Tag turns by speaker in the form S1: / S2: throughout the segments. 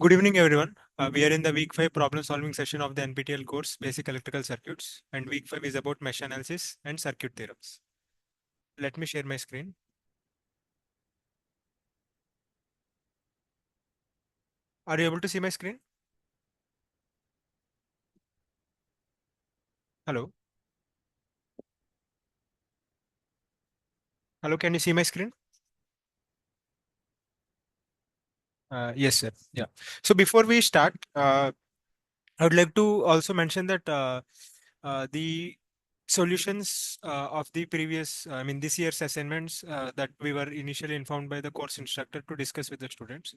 S1: Good evening, everyone. We are in the week 5 problem solving session of the NPTEL course, Basic Electrical Circuits, and week 5 is about mesh analysis and circuit theorems. Let me share my screen. Are you able to see my screen? Hello? Hello, can you see my screen? Yes, sir. Yeah. So before we start, I would like to also mention that the solutions of the previous, this year's assignments that we were initially informed by the course instructor to discuss with the students.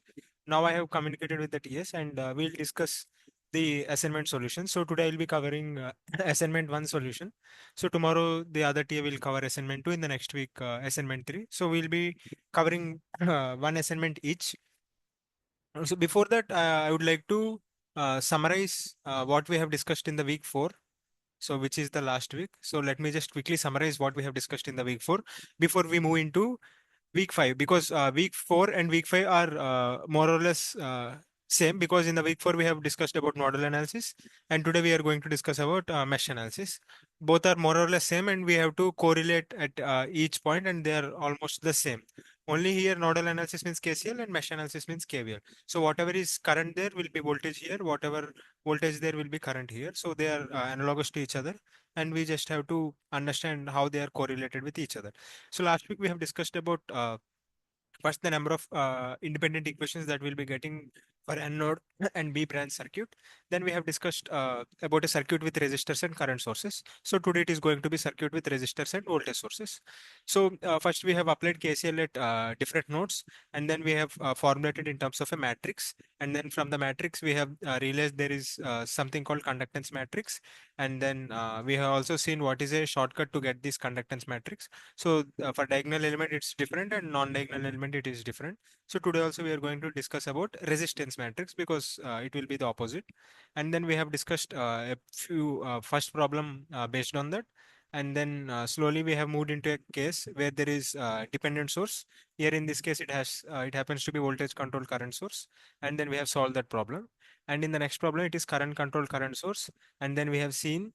S1: Now I have communicated with the TS and we'll discuss the assignment solution. So today I'll be covering assignment 1 solution. So tomorrow the other TA will cover assignment 2, in the next week assignment 3. So we'll be covering one assignment each. So before that, I would like to summarize what we have discussed in the week 4. So which is the last week. So let me just quickly summarize what we have discussed in the week 4 before we move into week 5, because week 4 and week 5 are more or less same, because in the week 4 we have discussed about nodal analysis and today we are going to discuss about mesh analysis. Both are more or less same and we have to correlate at each point and they are almost the same. Only here nodal analysis means KCL and mesh analysis means KVL. So whatever is current there will be voltage here, whatever voltage there will be current here. So they are analogous to each other and we just have to understand how they are correlated with each other. So last week we have discussed about first the number of independent equations that we'll be getting for N node and B branch circuit. Then we have discussed about a circuit with resistors and current sources. So today it is going to be circuit with resistors and voltage sources. So first we have applied KCL at different nodes, and then we have formulated in terms of a matrix. And then from the matrix we have realized there is something called conductance matrix. And then we have also seen what is a shortcut to get this conductance matrix. So for diagonal element it's different and non-diagonal element it is different. So today also we are going to discuss about resistance matrix, because it will be the opposite. And then we have discussed a few first problem based on that. And then slowly we have moved into a case where there is dependent source. Here in this case it happens to be voltage controlled current source, and then we have solved that problem. And in the next problem it is current controlled current source, and then we have seen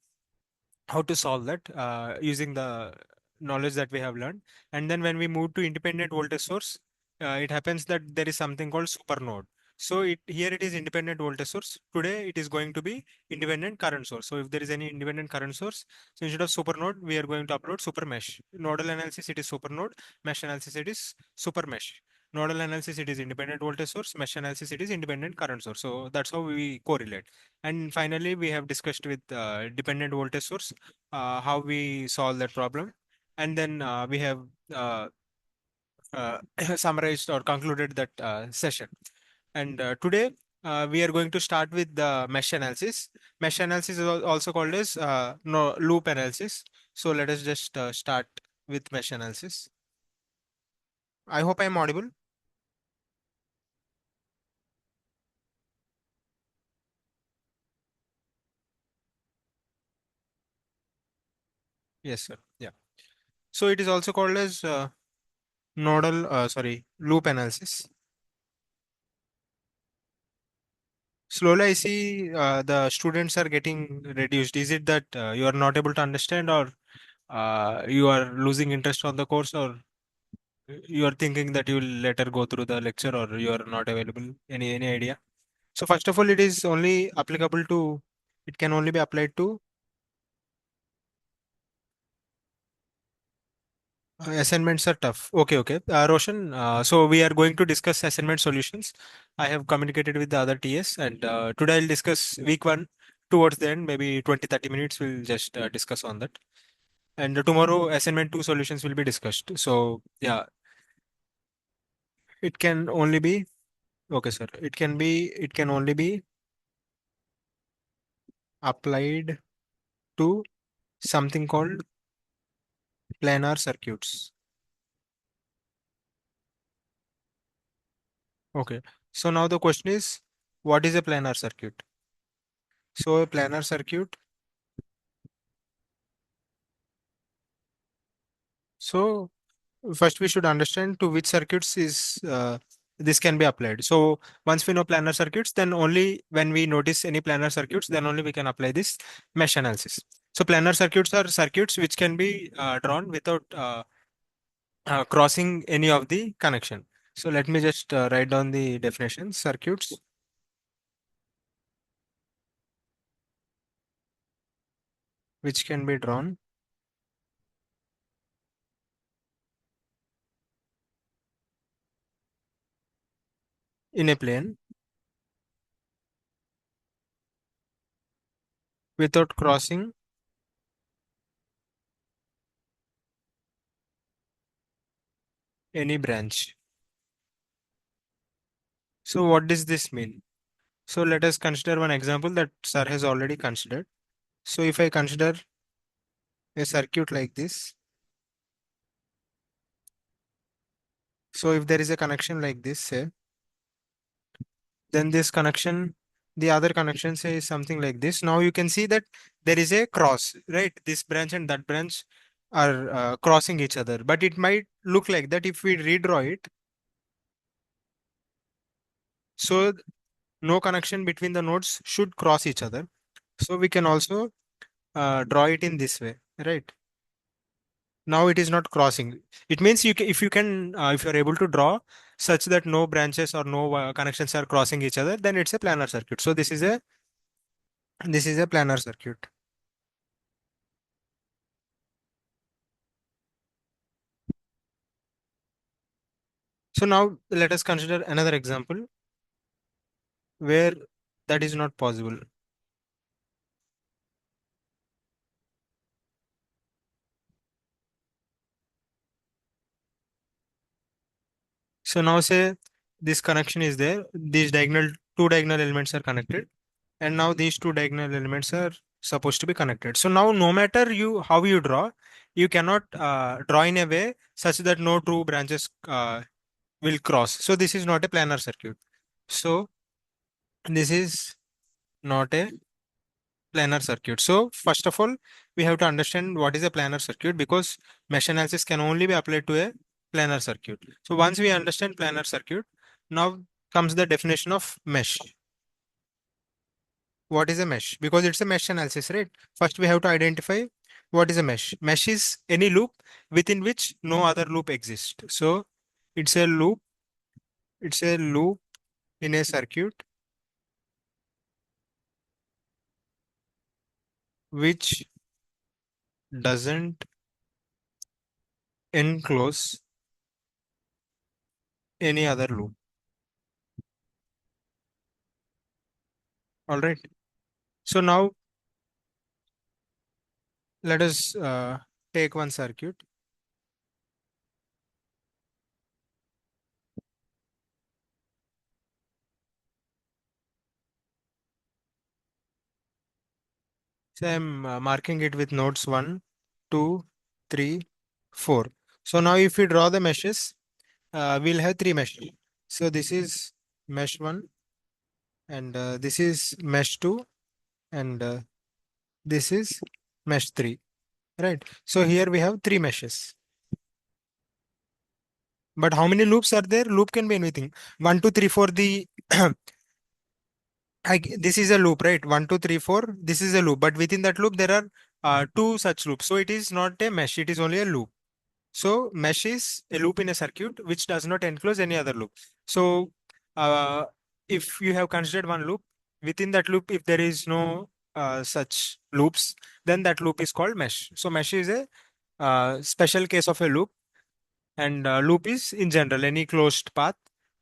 S1: how to solve that using the knowledge that we have learned. And then when we move to independent voltage source, it happens that there is something called super node. So here it is independent voltage source. Today it is going to be independent current source. So if there is any independent current source, so instead of super node, we are going to upload super mesh. Nodal analysis it is super node, mesh analysis it is super mesh. Nodal analysis it is independent voltage source, mesh analysis it is independent current source. So that's how we correlate. And finally, we have discussed with dependent voltage source how we solve that problem. And then we have uh, uh, summarized or concluded that session. And today we are going to start with the mesh analysis. Mesh analysis is also called as no, loop analysis. So let us just start with mesh analysis. I hope I am audible. Yes, sir. Yeah. So it is also called as loop analysis. Slowly, I see the students are getting reduced. Is it that you are not able to understand, or you are losing interest on the course, or you are thinking that you will later go through the lecture, or you are not available? Any idea? So first of all, it is only applicable to. It can only be applied to assignments are tough. Okay, okay. Roshan, so we are going to discuss assignment solutions. I have communicated with the other TS, and today I'll discuss week 1 towards the end, maybe 20-30 minutes. We'll just discuss on that. And tomorrow assignment 2 solutions will be discussed. So yeah, it can only be okay, sir. It can only be applied to something called planar circuits. Okay. So now the question is, what is a planar circuit? So a planar circuit. So first we should understand to which circuits is this can be applied. So once we know planar circuits, then only when we notice any planar circuits, then only we can apply this mesh analysis. So planar circuits are circuits which can be drawn without crossing any of the connection. So let me just write down the definition. Circuits which can be drawn in a plane without crossing any branch. So what does this mean? So let us consider one example that sir has already considered. So if I consider a circuit like this, so if there is a connection like this, say, then this connection, the other connection say is something like this. Now you can see that there is a cross, right? This branch and that branch are crossing each other, but it might look like that if we redraw it. So no connection between the nodes should cross each other. So we can also draw it in this way, right? Now it is not crossing. It means if you can, if you are able to draw such that no branches or no connections are crossing each other, then it's a planar circuit. So this is a planar circuit. So now let us consider another example where that is not possible. So now say this connection is there. These two diagonal elements are connected, and now these two diagonal elements are supposed to be connected. So now no matter how you draw, you cannot draw in a way such that no two branches will cross. So this is not a planar circuit. So this is not a planar circuit. So first of all, we have to understand what is a planar circuit, because mesh analysis can only be applied to a planar circuit. So once we understand planar circuit, now comes the definition of mesh. What is a mesh? Because it's a mesh analysis, right? First we have to identify what is a mesh. Mesh is any loop within which no other loop exists. So it's a loop, it's a loop in a circuit which doesn't enclose any other loop. All right. So now let us take one circuit. So I'm marking it with nodes 1, 2, 3, 4. So now if we draw the meshes, we'll have three meshes. So this is mesh 1, and this is mesh 2, and this is mesh 3, right? So here we have three meshes. But how many loops are there? Loop can be anything. 1, 2, 3, 4. This is a loop, right? 1, 2, 3, 4. This is a loop, but within that loop there are two such loops. So it is not a mesh. It is only a loop. So mesh is a loop in a circuit which does not enclose any other loop. So uh, if you have considered one loop, within that loop, if there is no such loops, then that loop is called mesh. So mesh is a special case of a loop, and loop is in general any closed path,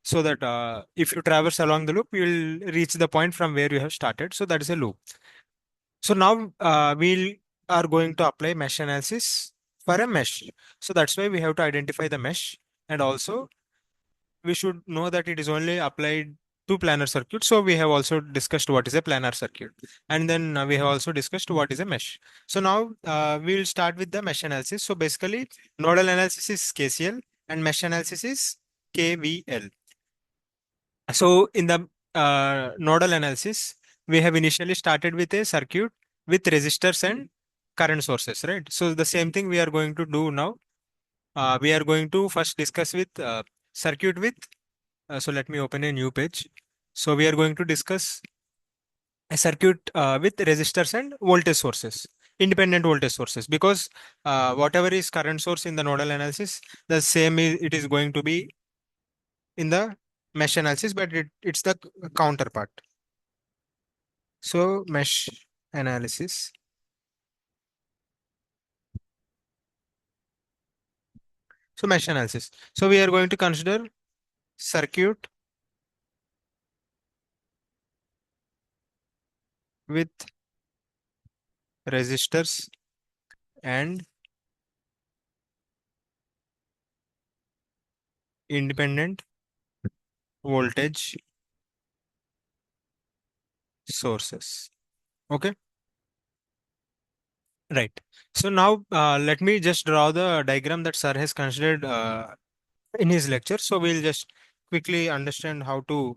S1: so that if you traverse along the loop, you will reach the point from where you have started. So that is a loop. So now we are going to apply mesh analysis for a mesh. So that's why we have to identify the mesh, and also we should know that it is only applied to planar circuit. So we have also discussed what is a planar circuit, and then we have also discussed what is a mesh. So now we'll start with the mesh analysis. So basically, nodal analysis is KCL and mesh analysis is KVL. So in the nodal analysis, we have initially started with a circuit with resistors and current sources, right? So the same thing we are going to do now. We are going to first discuss with circuit with So let me open a new page. So we are going to discuss a circuit with resistors and voltage sources, independent voltage sources, because whatever is current source in the nodal analysis, the same is, it is going to be in the mesh analysis, but it's the counterpart. So mesh analysis. So mesh analysis. So we are going to consider circuit with resistors and independent voltage sources. Okay, right. So now let me just draw the diagram that sir has considered in his lecture. So we'll just quickly understand how to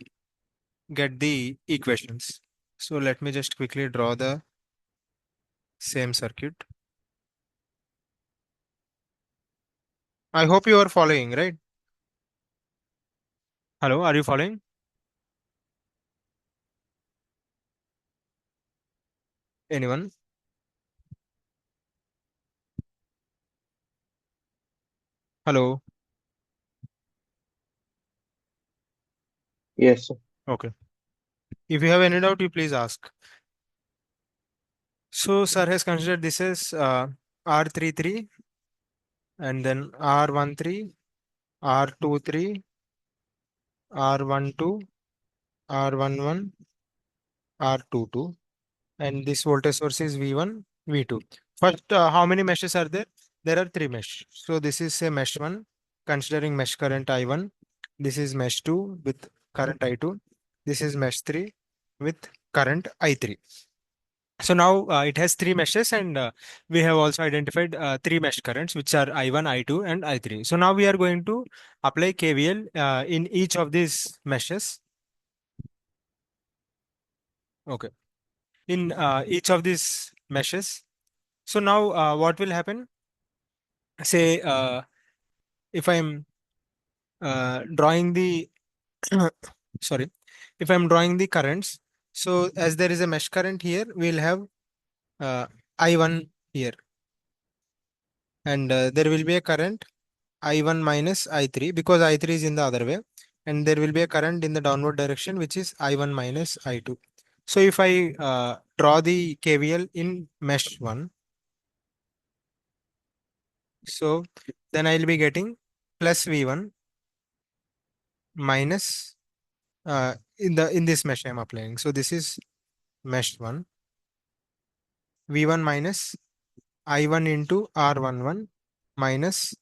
S1: get the equations. So let me just quickly draw the same circuit. I hope you are following, right? Hello, are you following? Anyone? Hello.
S2: Yes, sir.
S1: Okay. If you have any doubt, you please ask. So sir has considered this as R33 and then R13, R23, R12, R11, R22, and this voltage source is V1, V2. First, how many meshes are there? There are three mesh. So this is a mesh 1, considering mesh current I1. This is mesh 2 with current I2. This is mesh 3 with current I3. So now it has three meshes, and we have also identified three mesh currents, which are I1, I2, and I3. So now we are going to apply KVL in each of these meshes. Okay. In each of these meshes. So now what will happen? Say if I'm drawing the sorry, if I'm drawing the currents. So as there is a mesh current here, we'll have uh, I1 here, and there will be a current I1 minus I3 because I3 is in the other way, and there will be a current in the downward direction which is I1 minus I2. So if I draw the KVL in mesh 1, so then I'll be getting plus V1 minus in this mesh I'm applying. So this is mesh 1, V1 minus I1 into R11 minus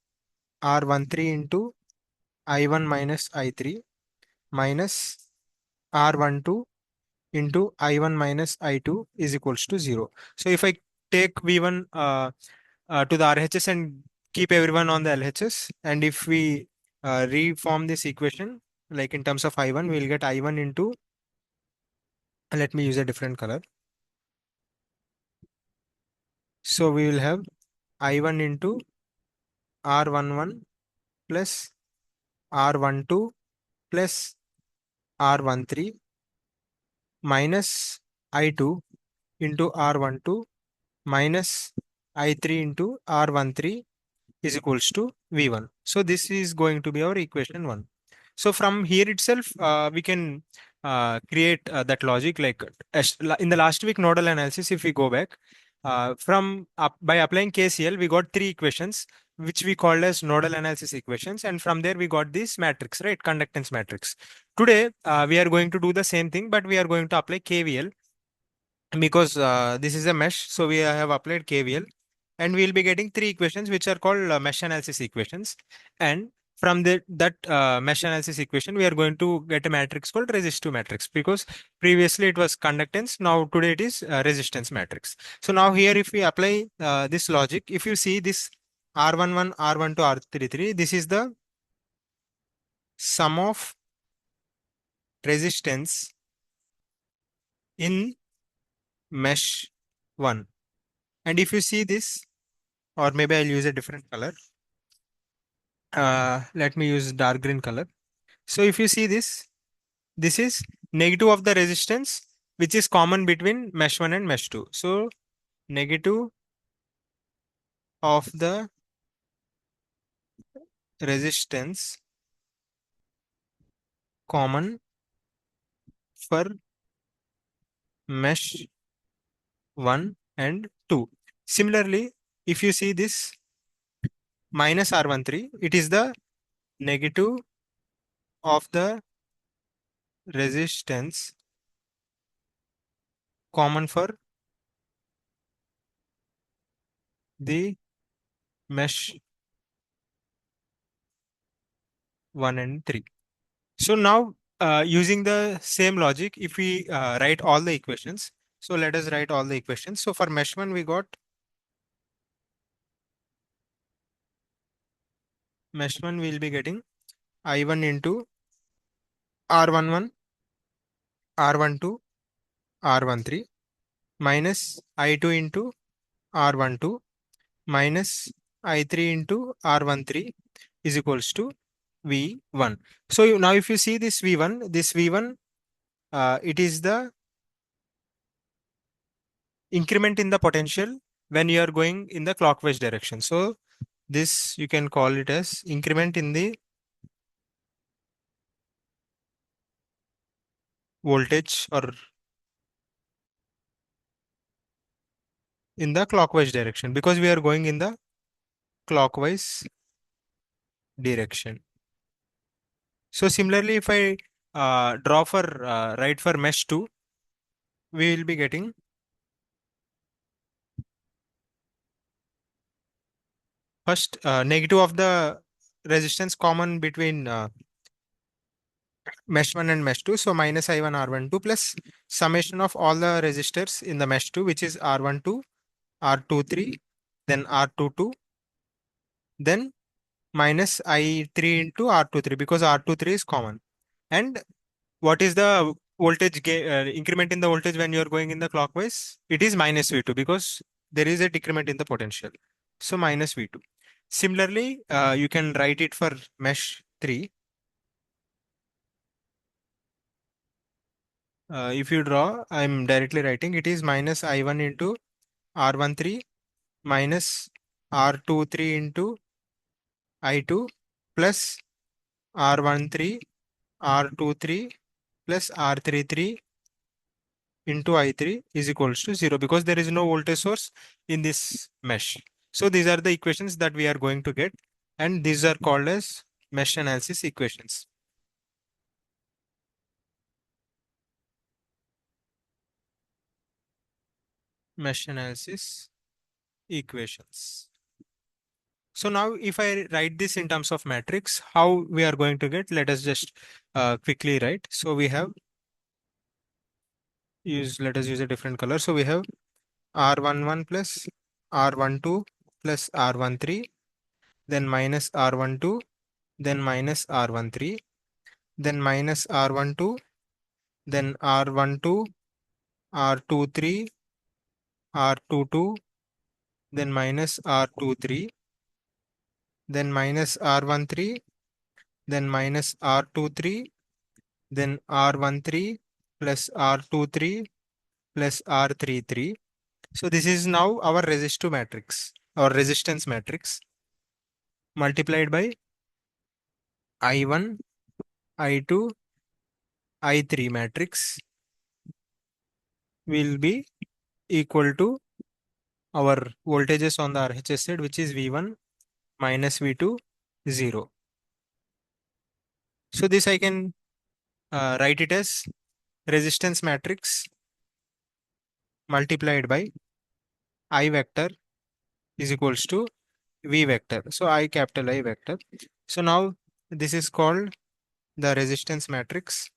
S1: R13 into I1 minus I3 minus R12 into I1 minus I2 is equals to 0. So if I take V1 to the RHS and keep everyone on the LHS, and if we reform this equation, like in terms of I1, we'll get I1 into, let me use a different color. So we will have I1 into R11 plus R12 plus R13 minus I2 into R12 minus I3 into R13 is equals to V1. So this is going to be our equation 1. So from here itself, we can create that logic like in the last week nodal analysis, if we go back, by applying KCL, we got three equations which we called as nodal analysis equations, and from there we got this matrix, right? Conductance matrix. Today, we are going to do the same thing, but we are going to apply KVL because this is a mesh. So we have applied KVL, and we'll be getting three equations which are called mesh analysis equations. And from that mesh analysis equation, we are going to get a matrix called resistive matrix, because previously it was conductance. Now today it is resistance matrix. So now here, if we apply this logic, if you see this R11, R12, R33, this is the sum of resistance in mesh 1. And if you see this, or maybe I'll use a different color. Let me use dark green color. So if you see this, this is negative of the resistance which is common between mesh 1 and mesh 2. So negative of the resistance common for mesh 1 and 2. Similarly, if you see this minus R13, it is the negative of the resistance common for the mesh 1 and 3. So now using the same logic, if we write all the equations, so let us write all the equations. So for mesh 1, we got mesh 1 we'll be getting I1 into R11, R12, R13 minus I2 into R12 minus I3 into R13 is equals to V1. So now if you see this V1, it is the increment in the potential when you are going in the clockwise direction. So this you can call it as increment in the voltage or in the clockwise direction because we are going in the clockwise direction. So similarly, if I draw for right for mesh 2, we will be getting first negative of the resistance common between mesh 1 and mesh 2. So minus I1 R12 plus summation of all the resistors in the mesh 2, which is R12, R23, then R22, then minus I3 into R23 because R23 is common. And what is the voltage increment in the voltage when you are going in the clockwise? It is minus V2 because there is a decrement in the potential. So minus V2. Similarly, you can write it for mesh 3. If you draw, I'm directly writing it is minus I1 into R13 minus R23 into I2 plus R13 R23 plus R33 into I3 is equals to 0 because there is no voltage source in this mesh. So these are the equations that we are going to get, and these are called as mesh analysis equations. Mesh analysis equations. So now if I write this in terms of matrix, how we are going to get, let us just quickly write. So we have let us use a different color. So we have R11 plus R12 plus R13, then minus R12, then minus R13, then minus R12, then R12, R23, R22, then minus R23, then minus R13, then minus R23, then R13 plus R23 plus R33. So this is now our resistive matrix or resistance matrix multiplied by I1, I2, I3 matrix will be equal to our voltages on the RHS side, which is V1 minus V2, 0. So this I can write it as resistance matrix multiplied by I vector is equals to V vector. So I capital I vector. So now this is called the resistance matrix.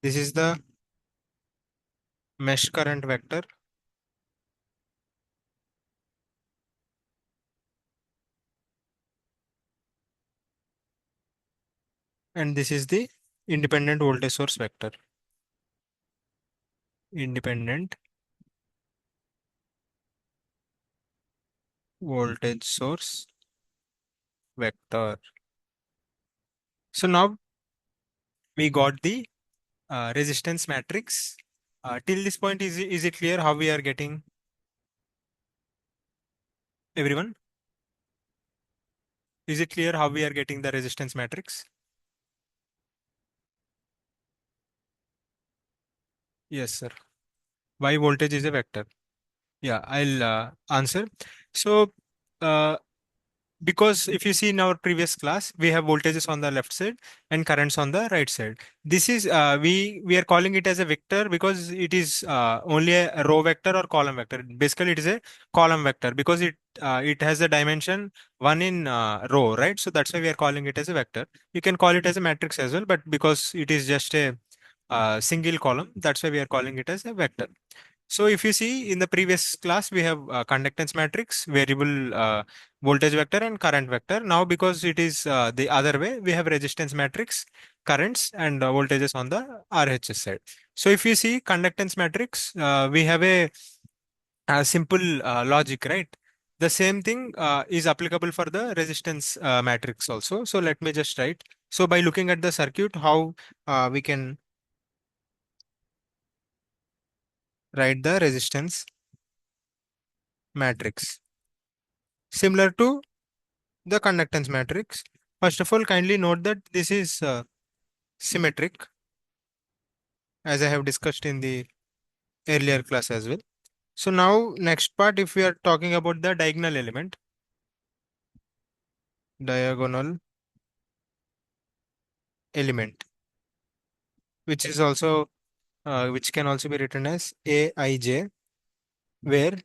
S1: This is the mesh current vector. And this is the independent voltage source vector. Independent voltage source vector. So now we got the resistance matrix. Till this point, is it clear how we are getting everyone? Is it clear how we are getting the resistance matrix? Yes, sir. Why voltage is a vector? Yeah, I'll answer. So, uh, because if you see in our previous class, we have voltages on the left side and currents on the right side. This is we are calling it as a vector because it is only a row vector or column vector. Basically, it is a column vector because it has a dimension one in row, right? So that's why we are calling it as a vector. You can call it as a matrix as well, but because it is just a single column, that's why we are calling it as a vector. So if you see in the previous class, we have conductance matrix, variable voltage vector and current vector. Now because it is the other way, we have resistance matrix, currents and voltages on the RHS side. So if you see conductance matrix, we have a simple logic, right? The same thing is applicable for the resistance matrix also. So let me just write. So by looking at the circuit, how we can write the resistance matrix. Similar to the conductance matrix. First of all, kindly note that this is symmetric, as I have discussed in the earlier class as well. So now next part, if we are talking about the diagonal element, which is also which can also be written as Aij, where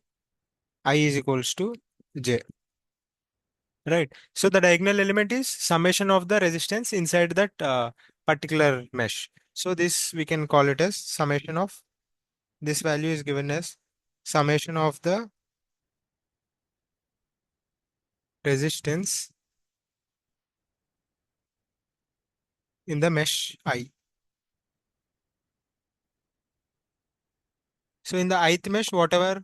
S1: I is equals to J. Right. So the diagonal element is summation of the resistance inside that particular mesh. So this we can call it as summation of, this value is given as summation of the resistance in the mesh I. So in the ith mesh, whatever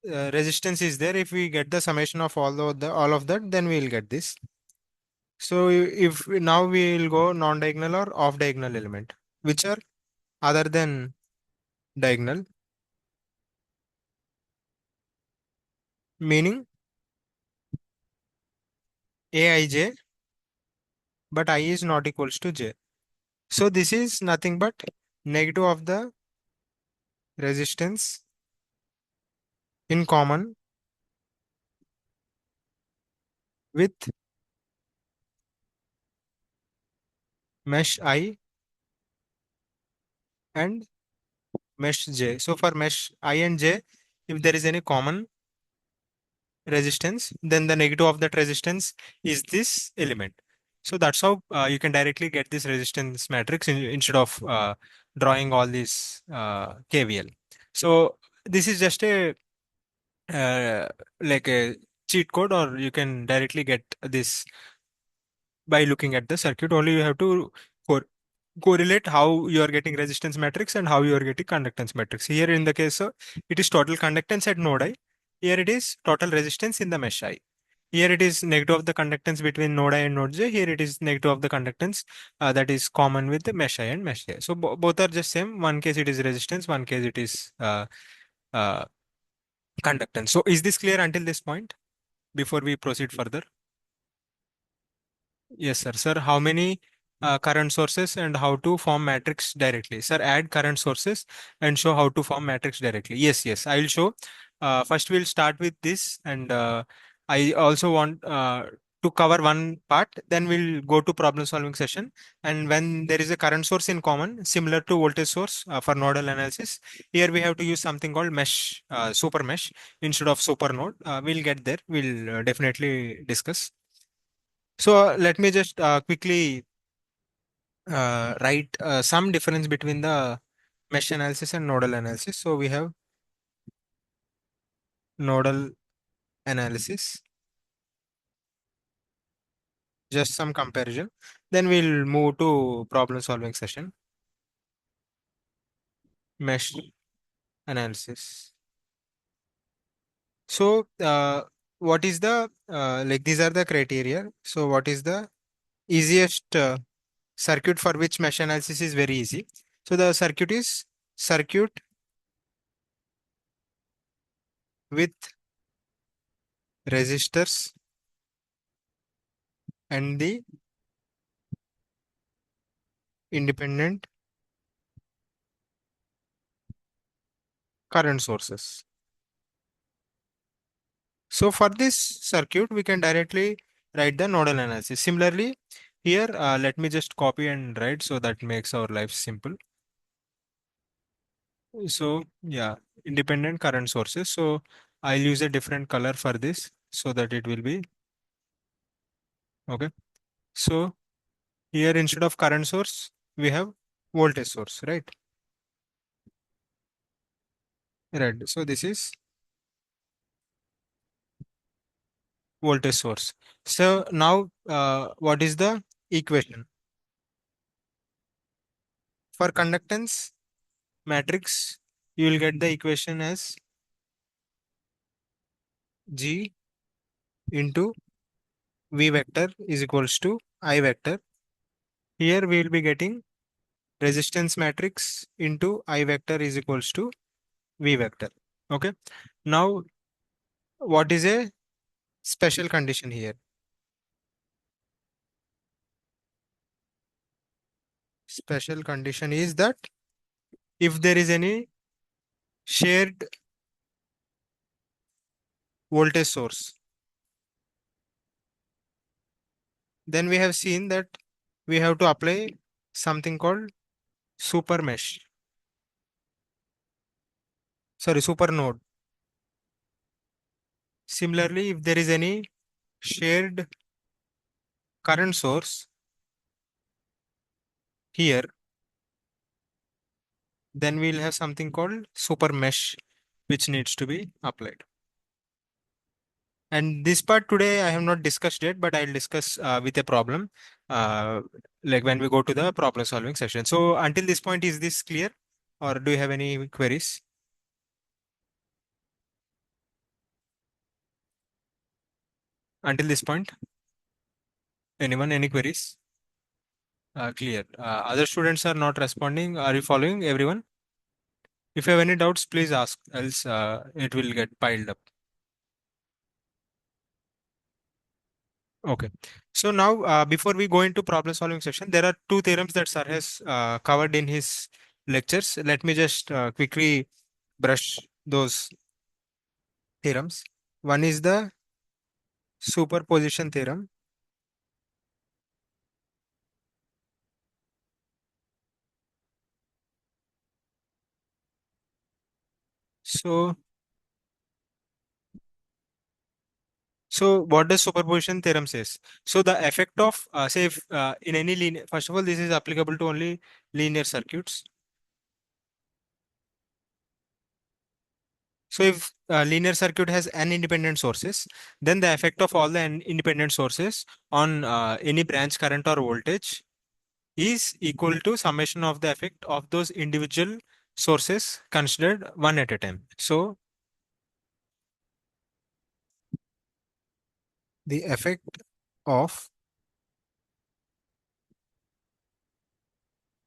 S1: resistance is there, if we get the summation of all of that, then we will get this. So now we will go non-diagonal or off-diagonal element, which are other than diagonal, meaning Aij, but I is not equals to J. So this is nothing but negative of the resistance in common with mesh I and mesh J. So for mesh I and J, if there is any common resistance, then the negative of that resistance is this element. So that's how you can directly get this resistance matrix instead of drawing all these KVL. So this is just a uh, like a cheat code, or you can directly get this by looking at the circuit. Only you have to correlate how you are getting resistance matrix and how you are getting conductance matrix. Here in the case of, it is total conductance at node I. Here it is total resistance in the mesh I. Here it is negative of the conductance between node I and node J. Here it is negative of the conductance that is common with the mesh I and mesh J. So both are just same. One case it is resistance, one case it is uh, conductance. So is this clear until this point before we proceed further? Yes, sir. Sir, how many current sources and how to form matrix directly? Sir, add current sources and show how to form matrix directly. Yes, yes, I will show. First, we'll start with this, and I also want to cover one part. Then we'll go to problem solving session. And when there is a current source in common, similar to voltage source for nodal analysis, here we have to use something called mesh, super mesh instead of super node. We'll get there. We'll definitely discuss. So let me just quickly write some difference between the mesh analysis and nodal analysis. So we have nodal analysis, just some comparison. Then we'll move to problem solving session, mesh analysis. So, what is the like these are the criteria. So, what is the easiest circuit for which mesh analysis is very easy? So, the circuit is circuit with resistors and the independent current sources. So, for this circuit, we can directly write the nodal analysis. Similarly, here, let me just copy and write so that makes our life simple. So yeah, independent current sources. So I'll use a different color for this so that it will be okay. So here instead of current source, we have voltage source, right? Red. So this is voltage source. So now what is the equation? For conductance matrix, you will get the equation as G into V vector is equals to I vector. Here we will be getting resistance matrix into I vector is equals to V vector. Okay. Now, what is a special condition here? Special condition is that if there is any shared voltage source, then we have seen that we have to apply something called super mesh. Sorry, super node. Similarly, if there is any shared current source here, then we'll have something called super mesh, which needs to be applied. And this part today I have not discussed yet, but I'll discuss with a problem, uh, like when we go to the problem solving session. So until this point, is this clear, or do you have any queries until this point? Anyone, any queries? Clear. Other students are not responding. Are you following everyone? If you have any doubts, please ask, else it will get piled up. Okay. So now, before we go into problem solving session, there are two theorems that Sir has covered in his lectures. Let me just quickly brush those theorems. One is the superposition theorem. So, so what does superposition theorem says? So the effect of say if in any linear, first of all, this is applicable to only linear circuits. So if a linear circuit has n independent sources, then the effect of all the n independent sources on any branch current or voltage is equal to summation of the effect of those individual sources considered one at a time. So the effect of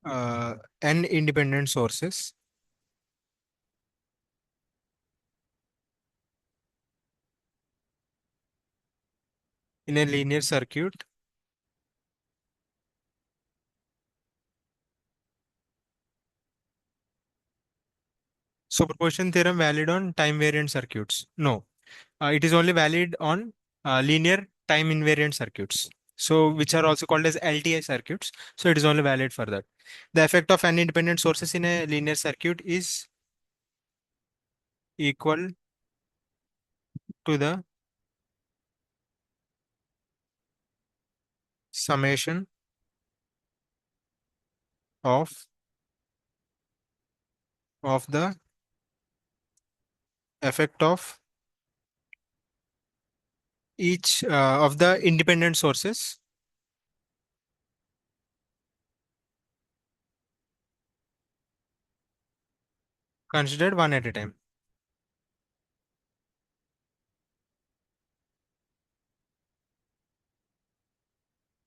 S1: n independent sources in a linear circuit. Superposition theorem valid on time variant circuits? No, it is only valid on linear time invariant circuits. So which are also called as LTI circuits. So it is only valid for that. The effect of n independent sources in a linear circuit is equal to the summation of the effect of each of the independent sources considered one at a time.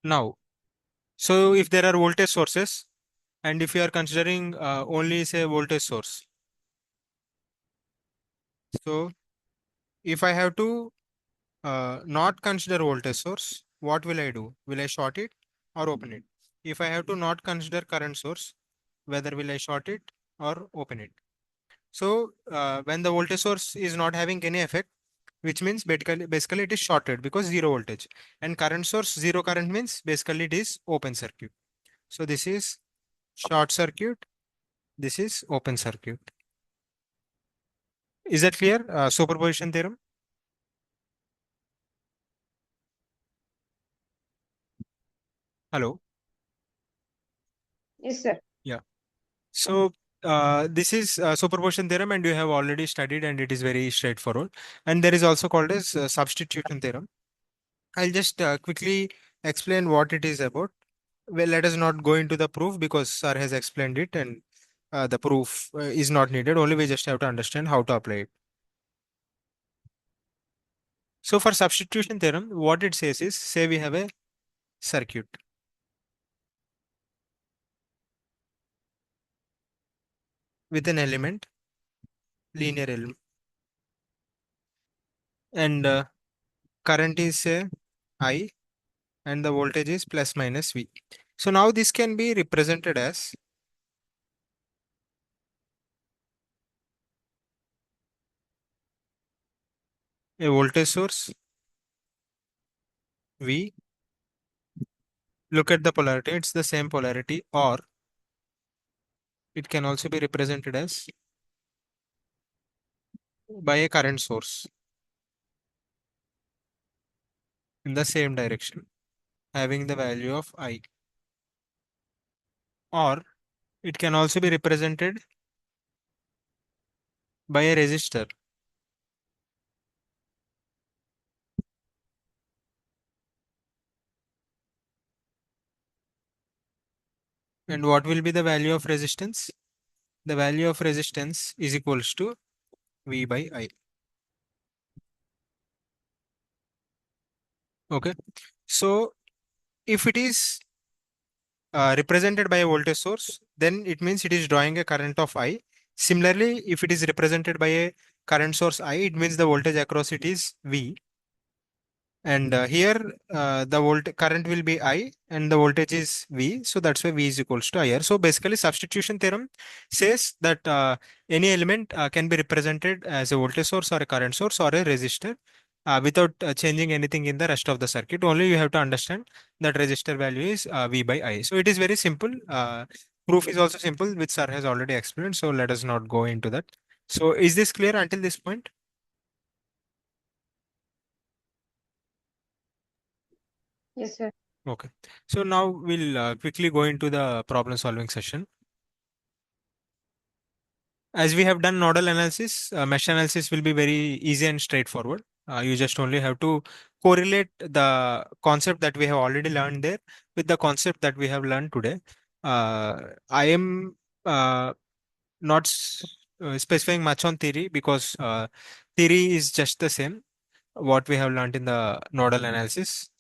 S1: Now, so if there are voltage sources, and if you are considering only say voltage source, so if I have to not consider voltage source, what will I do? Will I short it or open it? If I have to not consider current source, whether will I short it or open it? So when the voltage source is not having any effect, which means basically it is shorted because zero voltage, and current source zero current means basically it is open circuit. So this is short circuit, this is open circuit. Is that clear? Superposition theorem. Hello.
S2: Yes, sir.
S1: Yeah. So this is superposition theorem, and you have already studied, and it is very straightforward. And there is also called as substitution theorem. I'll just quickly explain what it is about. Well, let us not go into the proof because sir has explained it, and the proof is not needed. Only we just have to understand how to apply it. So for substitution theorem, what it says is, say we have a circuit with an element, linear element, and current is say I, and the voltage is plus minus V. So now this can be represented as a voltage source V. Look at the polarity, it's the same polarity, or it can also be represented as by a current source in the same direction having the value of I, or it can also be represented by a resistor. And what will be the value of resistance? The value of resistance is equals to V by I. Okay. So if it is represented by a voltage source, then it means it is drawing a current of I. Similarly, if it is represented by a current source I, it means the voltage across it is V. And here the volt current will be I and the voltage is V. So that's why V is equals to IR. So basically substitution theorem says that any element can be represented as a voltage source or a current source or a resistor without changing anything in the rest of the circuit. Only you have to understand that resistor value is V by I. So it is very simple. Proof is also simple, which sir has already explained. So let us not go into that. So is this clear until this point?
S2: Yes, sir.
S1: Okay. So now we'll quickly go into the problem solving session. As we have done nodal analysis, mesh analysis will be very easy and straightforward. You just only have to correlate the concept that we have already learned there with the concept that we have learned today. I am not specifying much on theory because theory is just the same what we have learned in the nodal analysis.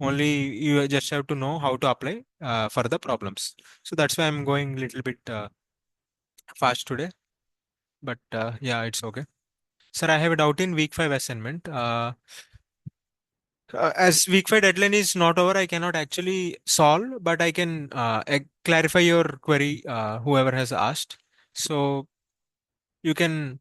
S1: Only you just have to know how to apply for the problems. So that's why I'm going a little bit fast today. But yeah, it's okay. Sir, I have a doubt in week 5 assignment. As week 5 deadline is not over, I cannot actually solve, but I can clarify your query, whoever has asked. So you can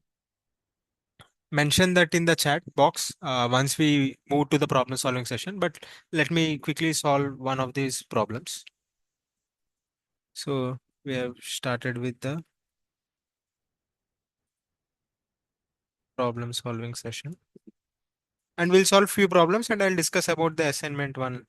S1: mention that in the chat box once we move to the problem solving session. But let me quickly solve one of these problems. So we have started with the problem solving session. And we'll solve few problems and I'll discuss about the assignment one.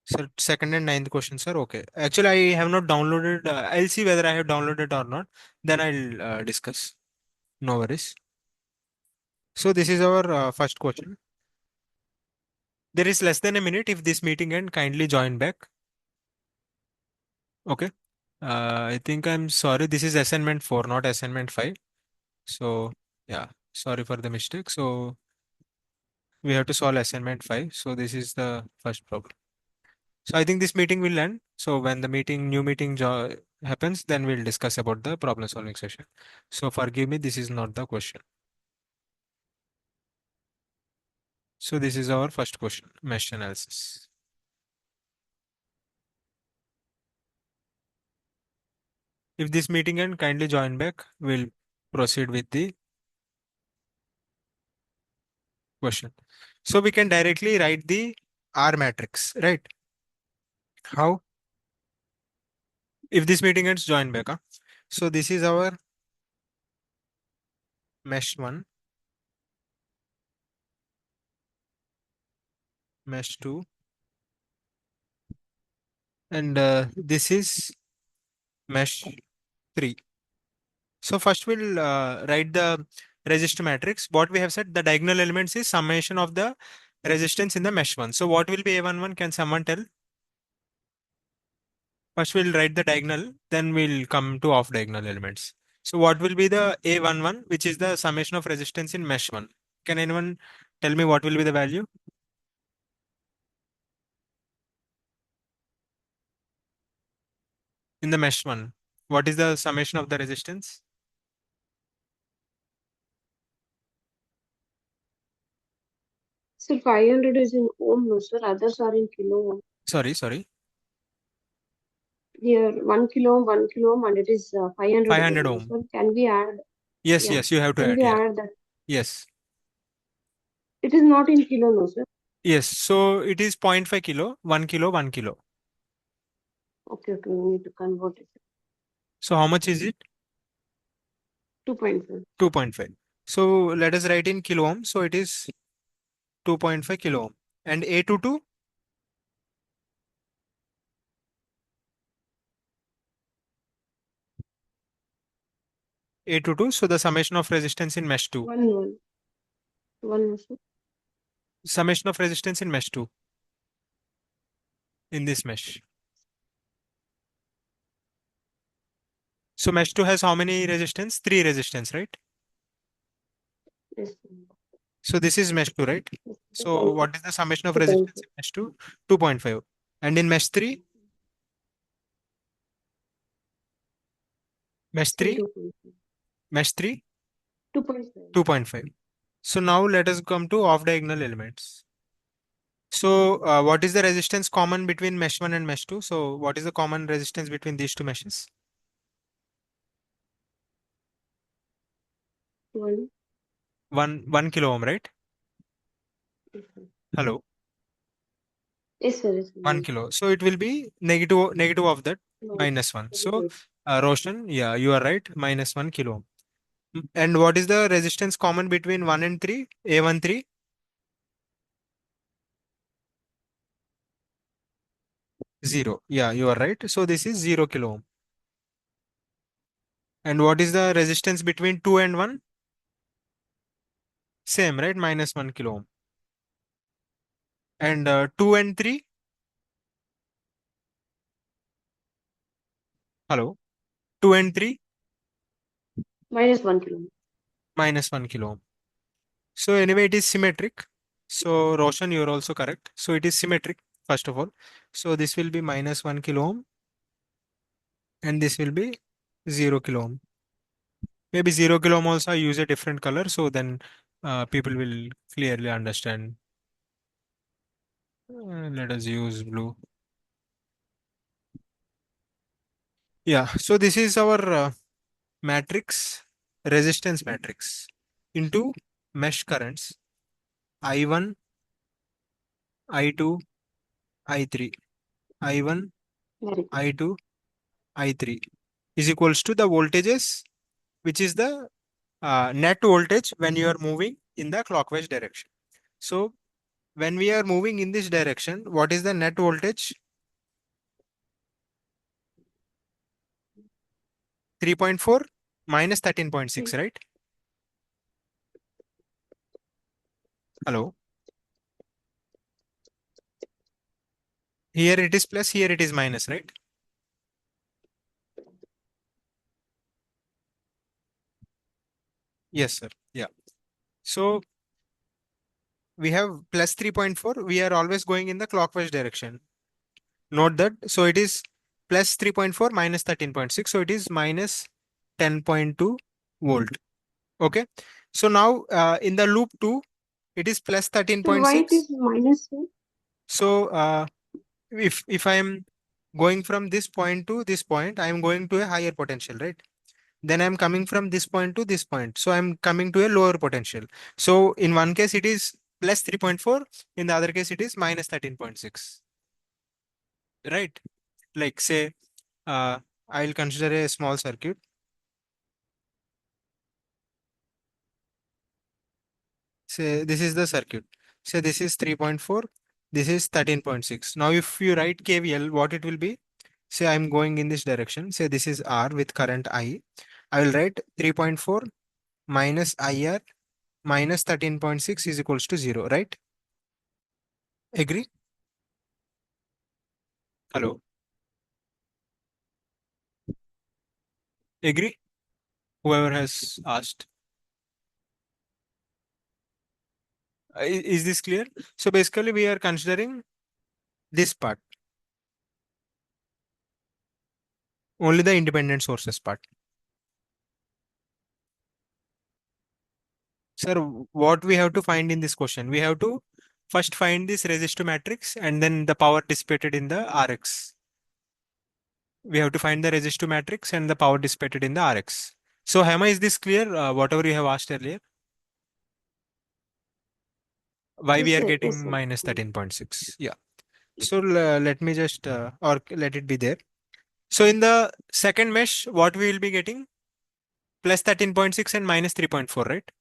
S1: So second and ninth questions are okay. Actually, I have not downloaded. I'll see whether I have downloaded or not. Then I'll discuss. No worries. So this is our first question. There is less than a minute. If this meeting end, kindly join back. Okay. I think I'm sorry. This is assignment 4, not assignment 5. So yeah, sorry for the mistake. So We have to solve assignment 5. So this is the first problem. So I think this meeting will end. So when the new meeting happens, then we'll discuss about the problem solving session. So forgive me, this is not the question. So this is our first question, mesh analysis. If this meeting end, kindly join back. We'll proceed with the question. So we can directly write the R matrix, right? How? If this meeting ends, join back. Huh? So this is our mesh 1, mesh 2, and this is mesh 3. So first we'll write the resistor matrix. What we have said, the diagonal elements is summation of the resistance in the mesh 1. So what will be A11? Can someone tell? First we'll write the diagonal, then we'll come to off diagonal elements. So what will be the A11, which is the summation of resistance in mesh 1? Can anyone tell me what will be the value in the mesh 1? What is the summation of the resistance?
S2: So 500 is in ohm, no, sir. Others are in kilo ohm.
S1: Sorry.
S2: Here, 1 kilo ohm, and it is 500
S1: 500
S2: ohm, no,
S1: ohm.
S2: sir. Can we add?
S1: Yes,
S2: Yeah.
S1: yes, you have to
S2: Can
S1: add.
S2: we
S1: Yeah.
S2: add that?
S1: Yes.
S2: It is not in kilo, no, sir.
S1: Yes. So it is 0.5 kilo, 1 kilo, 1 kilo.
S2: Okay. We need to convert it.
S1: So how much is it?
S2: 2.5.
S1: 2.5. So let us write in kilo ohm. So it is 2.5 kilo ohm. And A22? A22. So the summation of resistance in mesh 2.
S2: 1, no, sir.
S1: Summation of resistance in mesh 2. In this mesh. So mesh 2 has how many resistance? 3 resistance, right?
S2: Yes, sir.
S1: So this is mesh 2, right?
S2: Yes,
S1: So
S2: 2.5.
S1: what is the summation of
S2: 2.5.
S1: resistance in mesh 2? 2.5. And in mesh 3? Mesh
S2: Same
S1: 3?
S2: 2.5.
S1: Mesh 3?
S2: 2.5.
S1: 2.5. So now let us come to off diagonal elements. So what is the resistance common between mesh 1 and mesh 2? So what is the common resistance between these two meshes?
S2: 1.
S1: 1 kilo ohm, right?
S2: Yes, sir.
S1: Hello,
S2: Yes, sir. Yes, sir.
S1: 1 kilo. So it will be negative of that,
S2: No,
S1: minus 1. So
S2: negative.
S1: Roshan, yeah, you are right, minus 1 kilo ohm. And what is the resistance common between 1 and 3? A13? 0. Yeah, you are right. So this is 0 kilo ohm. And what is the resistance between 2 and 1? Same, right? Minus 1 kilo ohm. And 2 and 3? Hello? 2 and 3?
S2: Minus 1 kilo.
S1: Minus 1 kilo ohm. So anyway, it is symmetric. So Roshan, you are also correct. So it is symmetric, first of all. So this will be minus 1 kilo ohm and this will be 0 kilo ohm. Maybe 0 kilo ohm also I use a different color. So then people will clearly understand. Let us use blue. Yeah. So this is our matrix, resistance matrix into mesh currents I1, I2, I3, I1,
S2: Very good.
S1: I2, I3 is equals to the voltages, which is the net voltage when you are moving in the clockwise direction. So when we are moving in this direction, what is the net voltage? 3.4 minus 13.6, right? Hello. Here it is plus, here it is minus, right? Yes, sir. Yeah. So we have plus 3.4. We are always going in the clockwise direction. Note that. So it is plus 3.4 minus 13.6. So it is minus 10.2 volt. Okay. So now in the loop 2, it is plus
S2: So why it
S1: 13.6.
S2: is minus, sir?
S1: So if I am going from this point to this point, I am going to a higher potential, right? Then I'm coming from this point to this point. So I'm coming to a lower potential. So in one case, it is plus 3.4. In the other case, it is minus 13.6. Right? Like say, I'll consider a small circuit. Say this is the circuit. Say this is 3.4. This is 13.6. Now if you write KVL, what it will be? Say I'm going in this direction. Say this is R with current I. I will write 3.4 minus IR minus 13.6 is equals to 0, right? Agree? Hello. Agree? Whoever has asked. Is this clear? So basically we are considering this part, only the independent sources part. Sir, what we have to find in this question? We have to first find this resistor matrix and then the power dissipated in the Rx. We have to find the resistor matrix and the power dissipated in the Rx. So Hema, is this clear? Whatever you have asked earlier, why
S2: Yes,
S1: we are
S2: sir. Yes,
S1: getting
S2: sir.
S1: minus 13.6? Yeah. So let me just, or let it be there. So in the second mesh, what we will be getting? Plus 13.6 and minus 3.4, right?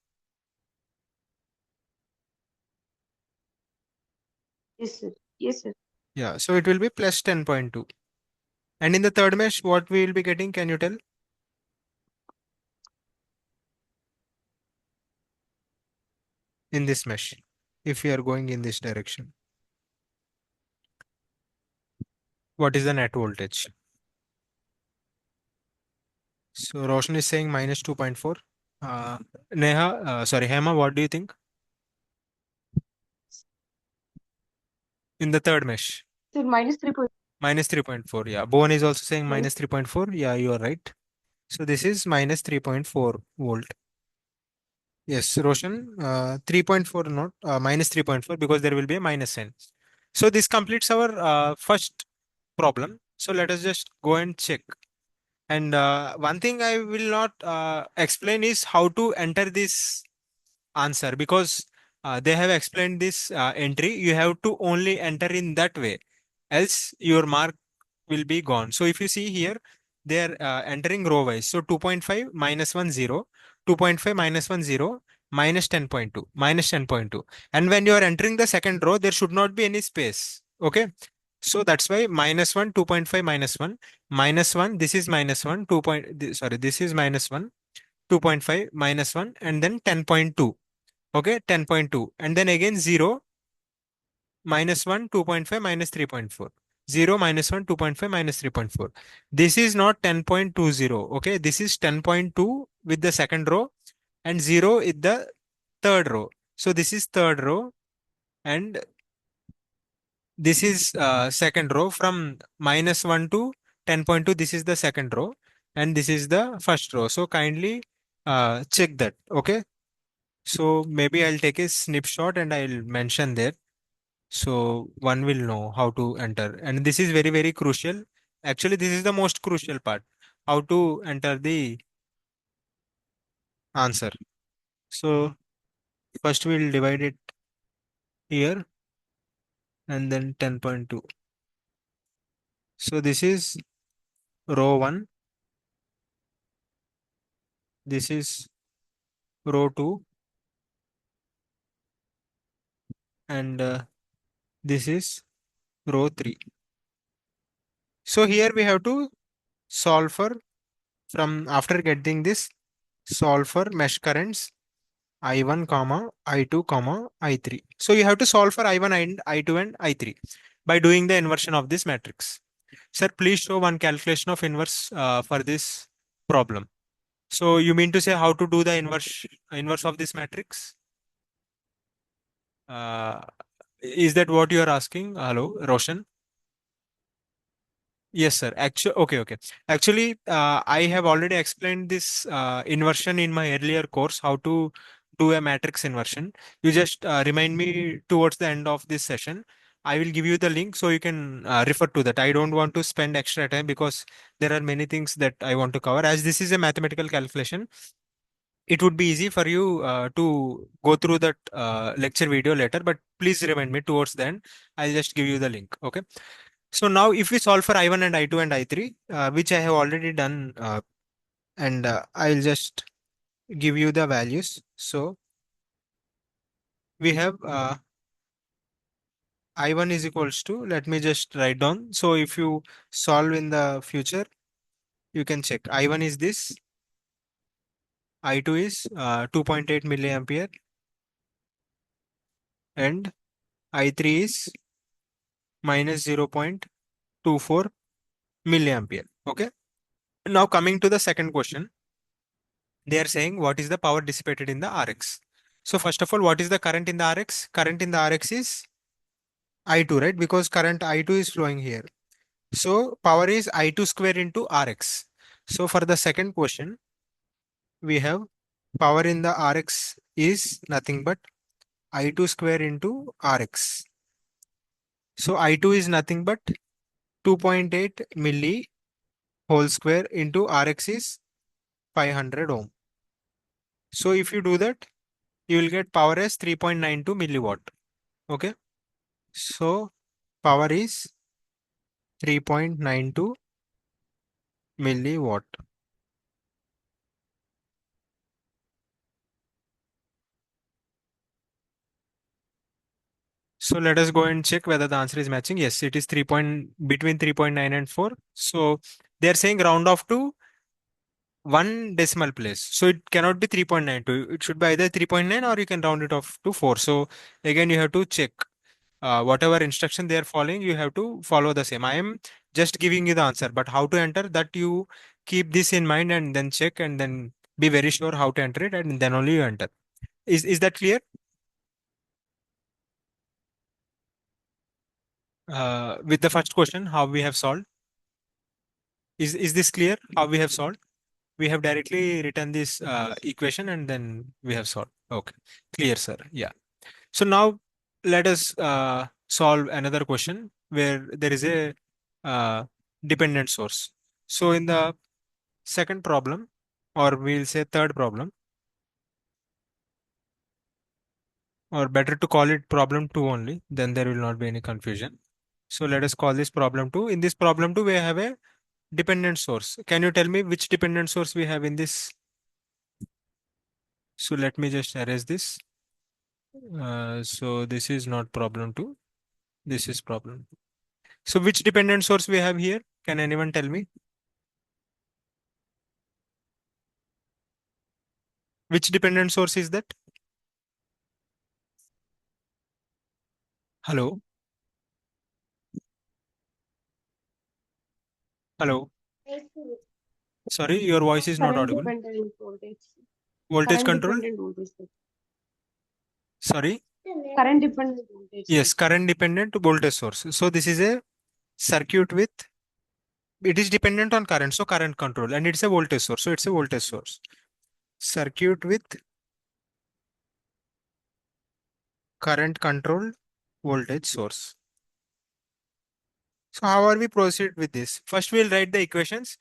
S2: Yes, sir. Yes, sir.
S1: Yeah. So it will be plus 10.2. And in the third mesh, what we will be getting? Can you tell? In this mesh, if we are going in this direction, what is the net voltage? So Roshan is saying minus 2.4. Neha, sorry, Hema, what do you think? In the third mesh,
S2: Sir, minus 3 point.
S1: minus 3.4. Yeah. Bhuvan is also saying
S2: Minus.
S1: minus 3.4. Yeah, you are right. So this is minus 3.4 volt. Yes, Roshan, 3.4, not minus 3.4, because there will be a minus sign. So this completes our first problem. So let us just go and check. And one thing I will not explain is how to enter this answer, because they have explained this entry. You have to only enter in that way, else your mark will be gone. So if you see here, they are entering row wise. So 2.5 minus 1 0, 2.5 minus 1 0, minus 10.2, minus 10.2. And when you are entering the second row, there should not be any space. Okay. So that's why minus 1, 2.5 minus 1, minus 1, this is minus 1, 2 point, sorry, this is minus 1, 2.5 minus 1, and then 10.2. Okay, 10.2. And then again 0, minus 1, 2.5, minus 3.4. 0, minus 1, 2.5, minus 3.4. This is not 10.20. Okay, this is 10.2 with the second row and 0 is the third row. So this is third row and this is second row. From minus 1 to 10.2, this is the second row and this is the first row. So kindly check that. Okay. So maybe I'll take a snapshot and I'll mention there. So one will know how to enter. And this is very, very crucial. Actually, this is the most crucial part. How to enter the answer. So first we'll divide it here and then 10.2. So this is row 1. This is row 2. And this is row 3. So here we have to solve for, from after getting this, solve for mesh currents I1, comma, I2, comma, I3. So you have to solve for I1 and I2 and I3 by doing the inversion of this matrix. Sir, please show one calculation of inverse for this problem. So you mean to say how to do the inverse of this matrix? Uh, is that what you are asking? Hello, Roshan? Yes, sir. Actually, okay, okay. Actually, I have already explained this inversion in my earlier course, how to do a matrix inversion. You just remind me towards the end of this session. I will give you the link so you can refer to that. I don't want to spend extra time because there are many things that I want to cover. As this is a mathematical calculation, it would be easy for you to go through that lecture video later, but please remind me towards the end. I'll just give you the link. Okay. So now if we solve for I1 and I2 and I3, which I have already done, and I'll just give you the values. So we have I1 is equals to, let me just write down. So if you solve in the future, you can check. I1 is this, I2 is 2.8 milliampere, and I3 is minus 0.24 milliampere. Okay. Now coming to the second question, they are saying what is the power dissipated in the Rx. So first of all, what is the current in the Rx? Current in the Rx is I2, right? Because current I2 is flowing here. So power is I2 square into Rx. So for the second question, we have power in the Rx is nothing but I2 square into Rx. So I2 is nothing but 2.8 milli whole square into Rx is 500 ohm. So if you do that, you will get power as 3.92 milliwatt. Okay. So power is 3.92 milliwatt. So let us go and check whether the answer is matching. Yes, it is 3 point between 3.9 and 4. So they are saying round off to one decimal place. So it cannot be 3.92. It should be either 3.9 or you can round it off to 4. So again, you have to check whatever instruction they are following, you have to follow the same. I am just giving you the answer, but how to enter that, you keep this in mind and then check and then be very sure how to enter it and then only you enter. Is that clear? With the first question, how we have solved? Is this clear? How we have solved? We have directly written this equation and then we have solved. Okay, clear, sir. Yeah. So now let us solve another question where there is a uh, dependent source. So in the second problem, or we'll say third problem, or better to call it problem two only, then there will not be any confusion. So let us call this problem two. In this problem two, we have a dependent source. Can you tell me which dependent source we have in this? So let me just erase this. So this is not problem two. This is problem. So which dependent source we have here? Can anyone tell me? Which dependent source is that? Hello? Hello? Sorry, your voice is not
S2: Current
S1: audible.
S2: dependent voltage.
S1: Voltage
S2: Current
S1: control?
S2: dependent voltage.
S1: Sorry?
S2: Current dependent voltage.
S1: Yes, current dependent voltage source. So this is a circuit with, it is dependent on current, so current control, and it's a voltage source. So it's a voltage source. Circuit with current controlled voltage source. So how are we proceed with this? First, we'll write the equations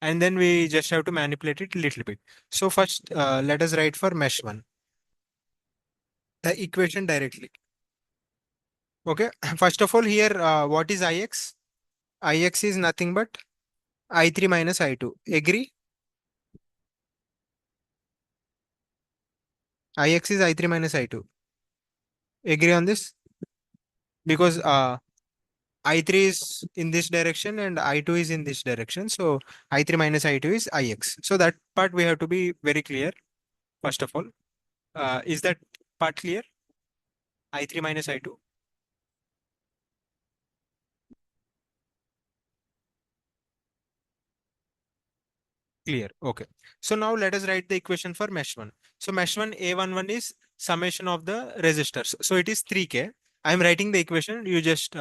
S1: and then we just have to manipulate it a little bit. So first, let us write for mesh one the equation directly. Okay. First of all, here, what is Ix? Ix is nothing but I3 minus I2. Agree? Ix is I3 minus I2. Agree on this? Because I3 is in this direction and I2 is in this direction. So I3 minus I2 is Ix. So that part we have to be very clear, first of all. Is that part clear? I3 minus I2? Clear. Okay. So now let us write the equation for mesh 1. So mesh 1 A11 is summation of the resistors. So it is 3K. I'm writing the equation. You just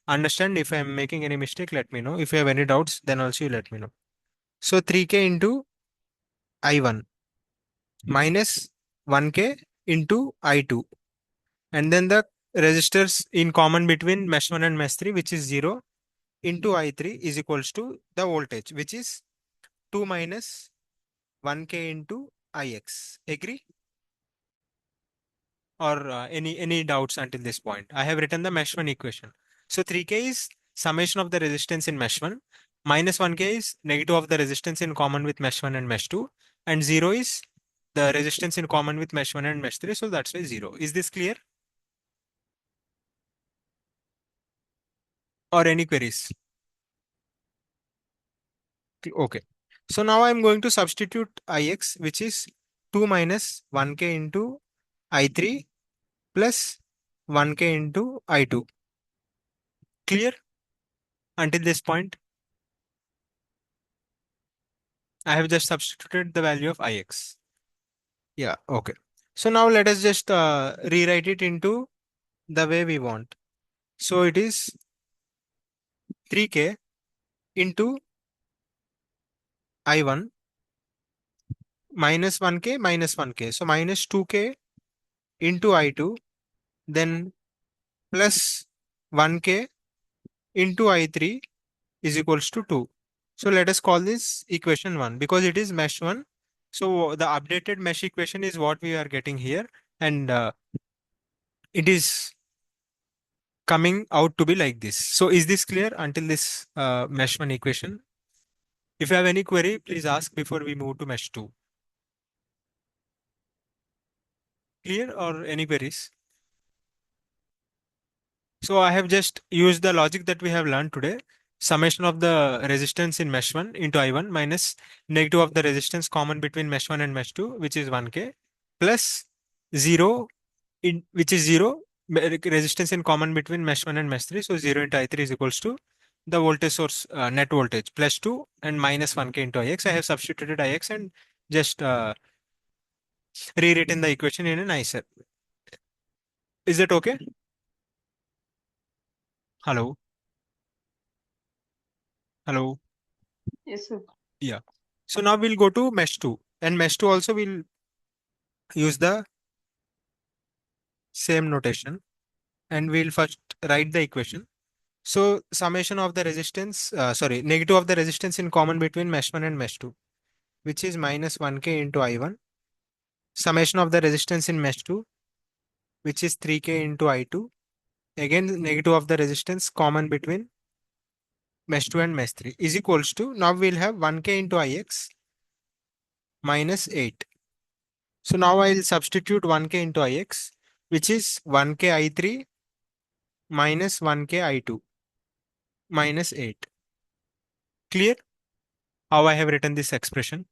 S1: understand. If I'm making any mistake, let me know. If you have any doubts, then also you let me know. So 3K into I1 minus 1K into I2. And then the resistors in common between mesh 1 and mesh 3, which is 0 into I3 is equals to the voltage, which is 2 minus 1K into Ix. Agree? Or any doubts until this point? I have written the mesh 1 equation. So 3K is summation of the resistance in mesh 1, minus 1K is negative of the resistance in common with mesh 1 and mesh 2, and 0 is the resistance in common with mesh 1 and mesh 3. So that's why 0. Is this clear? Or any queries? Okay. So now I'm going to substitute Ix, which is 2 minus 1K into I3 plus 1K into I2. Clear until this point? I have just substituted the value of Ix. Yeah, okay. So now let us just rewrite it into the way we want. So it is 3K into I1 minus 1K minus 1K. So minus 2K into I2, then plus 1K into I3 is equals to 2. So let us call this equation 1 because it is mesh 1. So the updated mesh equation is what we are getting here, and it is coming out to be like this. So is this clear until this mesh 1 equation? If you have any query, please ask before we move to mesh 2. Clear or any queries? So I have just used the logic that we have learned today. Summation of the resistance in mesh 1 into I1 minus negative of the resistance common between mesh 1 and mesh 2, which is 1K, plus 0 in which is 0 resistance in common between mesh 1 and mesh 3. So 0 into I3 is equals to the voltage source net voltage plus 2 and minus 1K into Ix. I have substituted Ix and just rewritten the equation in a nicer. Is that okay? Hello? Hello?
S2: Yes, sir.
S1: Yeah. So now we'll go to mesh 2, and mesh 2 also will use the same notation, and we'll first write the equation. So summation of the resistance, negative of the resistance in common between mesh 1 and mesh 2, which is minus 1K into I1. Summation of the resistance in mesh 2, which is 3K into I2. Again, negative of the resistance common between mesh 2 and mesh 3 is equals to, now we'll have 1K into Ix minus 8. So now I'll substitute 1K into Ix, which is 1K I3 minus 1K I2 minus 8. Clear how I have written this expression?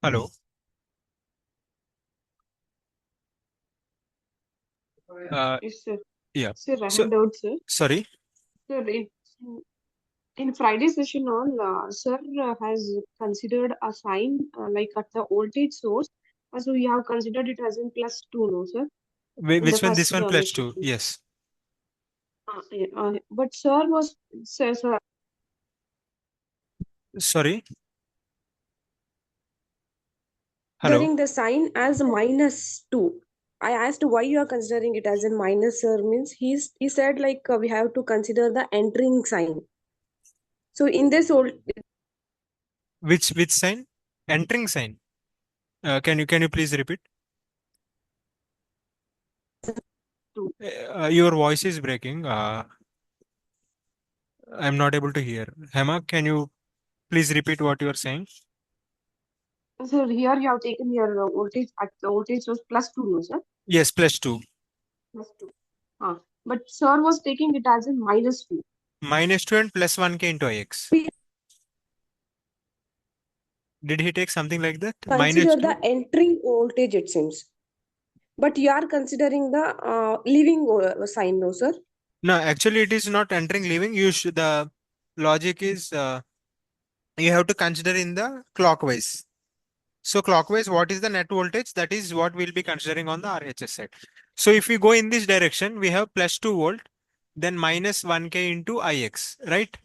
S1: Hello?
S2: Yes, sir.
S1: Yeah.
S2: Sir, I
S1: So,
S2: have doubt, sir.
S1: sorry.
S2: Sir, in Friday session on, sir has considered a sign like at the voltage source. So we have considered it as in plus 2, no, sir, in the
S1: Which one? This
S2: first
S1: one plus
S2: mesh
S1: 2.
S2: equation.
S1: Yes.
S2: Yeah, but sir was, sir,
S1: Sorry. Hello.
S2: considering the sign as minus 2. I asked why you are considering it as a minus, sir, means he said like we have to consider the entering sign. So in this old
S1: Which sign? Entering sign. Can you please repeat? Your voice is breaking. I'm not able to hear. Hema, can you please repeat what you are saying?
S2: sir, here you have taken your voltage at the voltage was plus 2, no, sir?
S1: Yes, plus 2.
S2: Plus 2. But sir was taking it as in minus 2.
S1: Minus 2 and plus 1K into Ix.
S2: We
S1: Did he take something like that?
S2: consider
S1: Minus
S2: the
S1: 2?
S2: entering voltage, it seems. But you are considering the leaving sign, no, sir?
S1: No, actually it is not entering leaving. You should, the logic is you have to consider in the clockwise. So clockwise, what is the net voltage? That is what we'll be considering on the RHS side. So if we go in this direction, we have plus 2 volt, then minus 1K into Ix, right?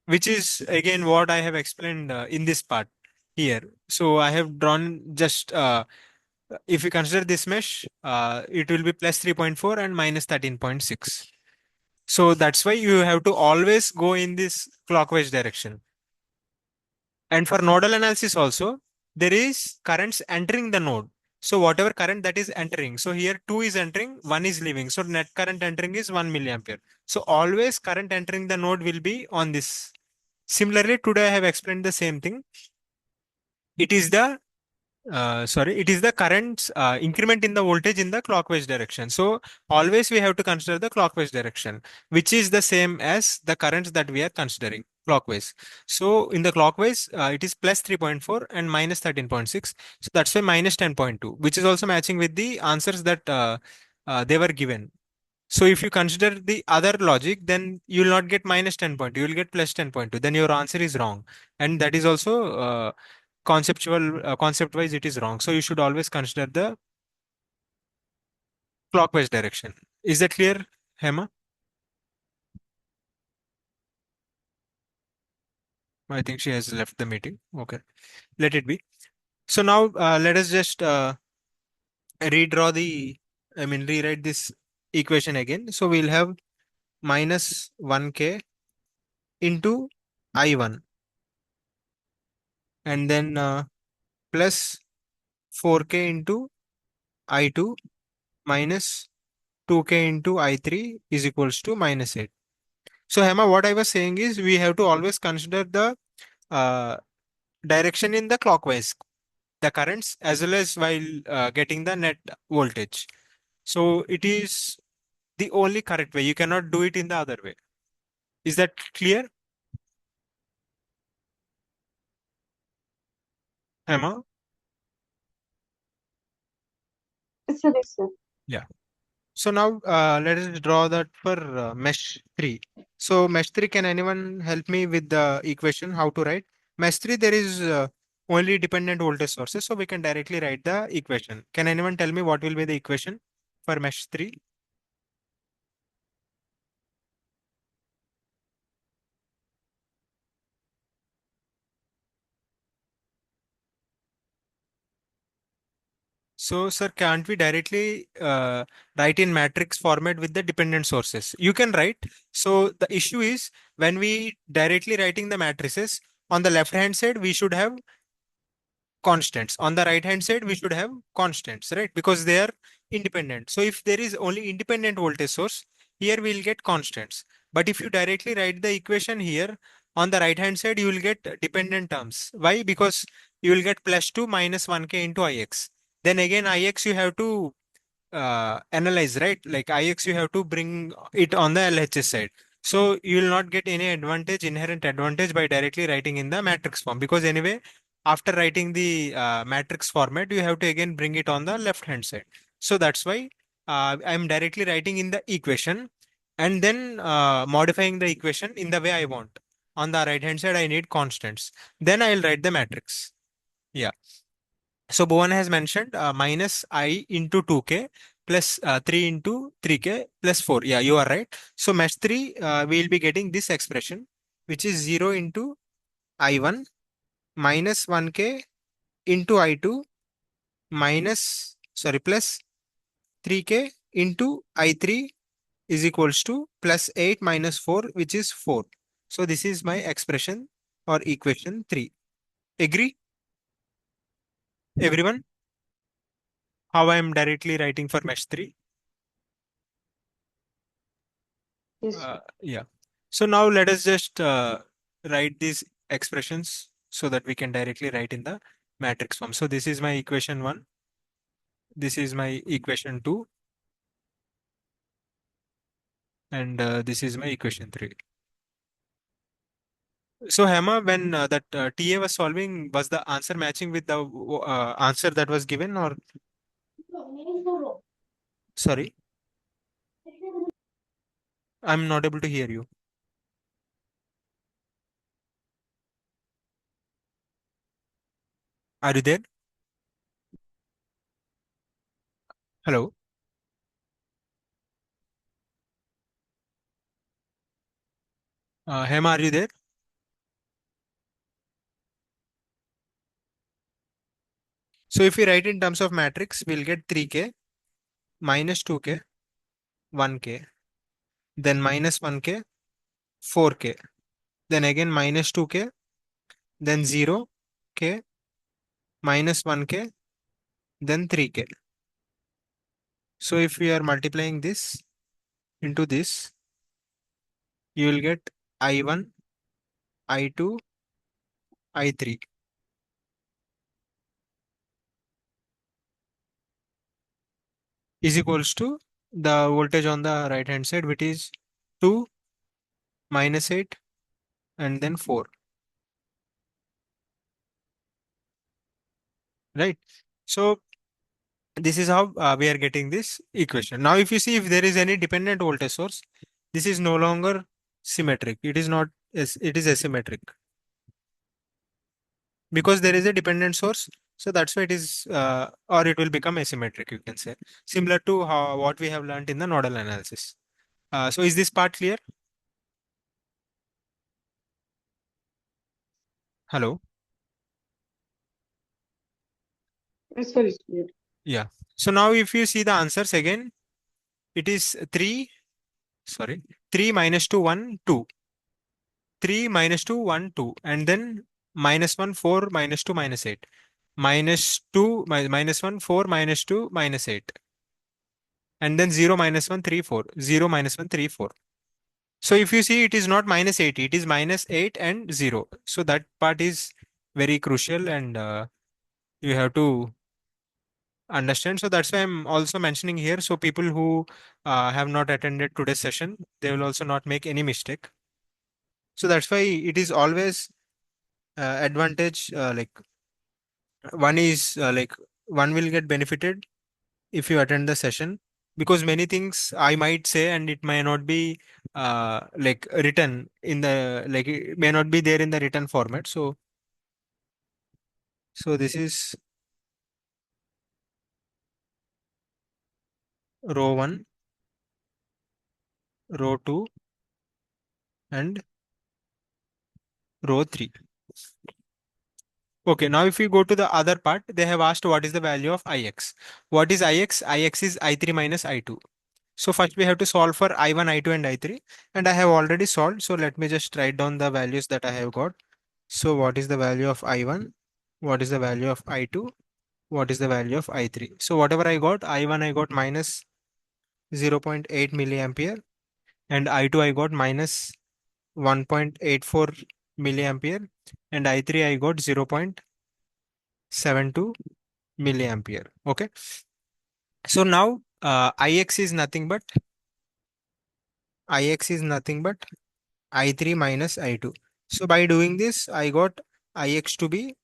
S1: Which is again what I have explained in this part here. So I have drawn just, if you consider this mesh, it will be plus 3.4 and minus 13.6. So that's why you have to always go in this clockwise direction. And for nodal analysis also, there is currents entering the node. So whatever current that is entering, so here 2 is entering, 1 is leaving. So net current entering is 1 milliampere. So always current entering the node will be on this. Similarly, today I have explained the same thing. It is the it is the current increment in the voltage in the clockwise direction. So always we have to consider the clockwise direction, which is the same as the currents that we are considering clockwise. So in the clockwise, it is plus 3.4 and minus 13.6. So that's why minus 10.2, which is also matching with the answers that they were given. So if you consider the other logic, then you will not get minus 10.2, you will get plus 10.2. Then your answer is wrong. And that is also concept wise, it is wrong. So you should always consider the clockwise direction. Is that clear, Hema? I think she has left the meeting. Okay, let it be. So now let us just redraw the, I mean, rewrite this equation again. So we'll have minus 1K into I1 and then plus 4K into I2 minus 2K into I3 is equals to minus 8. So Hema, what I was saying is we have to always consider the uh, direction in the clockwise, the currents as well as while getting the net voltage. So it is the only correct way. You cannot do it in the other way. Is that clear, Hema?
S2: Yes, sir.
S1: Yeah. So now let us draw that for mesh 3. So mesh 3, can anyone help me with the equation how to write? Mesh 3, there is only dependent voltage sources, so we can directly write the equation. Can anyone tell me what will be the equation for mesh 3? So, sir, can't we directly write in matrix format with the dependent sources? You can write. So the issue is when we directly writing the matrices, on the left hand side, we should have constants. On the right hand side, we should have constants, right? Because they are independent. So if there is only independent voltage source, here we'll get constants. But if you directly write the equation here, on the right hand side, you will get dependent terms. Why? Because you will get plus 2 minus 1K into Ix. Then again, Ix you have to analyze, right? Like Ix, you have to bring it on the LHS side. So you will not get any advantage, inherent advantage by directly writing in the matrix form because anyway, after writing the matrix format, you have to again bring it on the left hand side. So that's why I'm directly writing in the equation and then modifying the equation in the way I want. On the right hand side, I need constants. Then I'll write the matrix. Yeah. So Bhuvan has mentioned minus I into 2K plus 3 into 3K plus 4. Yeah, you are right. So mesh 3, we will be getting this expression, which is 0 into I1 minus 1K into I2 minus, sorry, plus 3K into I3 is equals to plus 8 minus 4, which is 4. So this is my expression or equation 3. Agree, everyone? How I am directly writing for mesh 3?
S2: Yes, sir.
S1: Yeah. So now let us just write these expressions so that we can directly write in the matrix form. So this is my equation 1. This is my equation 2. And this is my equation 3. So Hema, when that TA was solving, was the answer matching with the answer that was given or? Sorry, I'm not able to hear you. Are you there? Hello. Hema, are you there? So if we write in terms of matrix, we'll get 3k minus 2k, 1k, then minus 1k, 4k, then again minus 2k, then 0k, minus 1k, then 3k. So if we are multiplying this into this, you will get I1, I2, I3 is equals to the voltage on the right hand side, which is 2, minus 8, and then 4, right? So this is how we are getting this equation. Now, if you see if there is any dependent voltage source, this is no longer symmetric. It is not, it is asymmetric because there is a dependent source. So that's why it is, or it will become asymmetric, you can say, similar to how what we have learned in the nodal analysis. So is this part clear? Hello?
S2: Yes, sir, it's clear.
S1: Yeah. So now if you see the answers again, it is 3, sorry, 3 minus 2, 1, 2. 3 minus 2, 1, 2. And then minus 1, 4, minus 2, minus 8. Minus 2, minus 1, 4, minus 2, minus 8. And then 0, minus 1, 3, 4. 0, minus 1, 3, 4. So if you see, it is not minus 80, it is minus 8 and 0. So that part is very crucial and you have to understand. So that's why I'm also mentioning here. So people who have not attended today's session, they will also not make any mistake. So that's why it is always advantage like one is like one will get benefited if you attend the session because many things I might say and it may not be like written in the like it may not be there in the written format. So this is row 1, row 2 and row 3. Okay, now if we go to the other part, they have asked what is the value of Ix. What is Ix? Ix is I3 minus I2. So first we have to solve for I1, I2 and I3 and I have already solved. So let me just write down the values that I have got. So what is the value of I1? What is the value of I2? What is the value of I3? So whatever I got, I1 I got minus 0.8 milliampere and I2 I got minus 1.84 milliampere and I3 I got 0.72 milliampere. Okay. So now Ix is nothing but I3 minus I2. So by doing this, I got Ix to be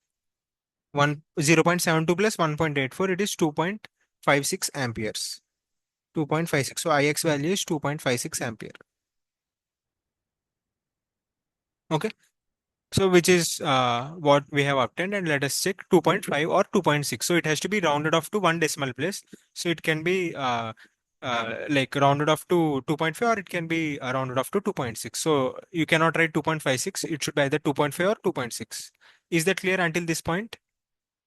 S1: 0.72 plus 1.84. It is 2.56 amperes. 2.56. So Ix value is 2.56 ampere. Okay. So which is what we have obtained and let us check 2.5 or 2.6. So it has to be rounded off to one decimal place. So it can be like rounded off to 2.5 or it can be rounded off to 2.6. So you cannot write 2.56. It should be either 2.5 or 2.6. Is that clear until this point?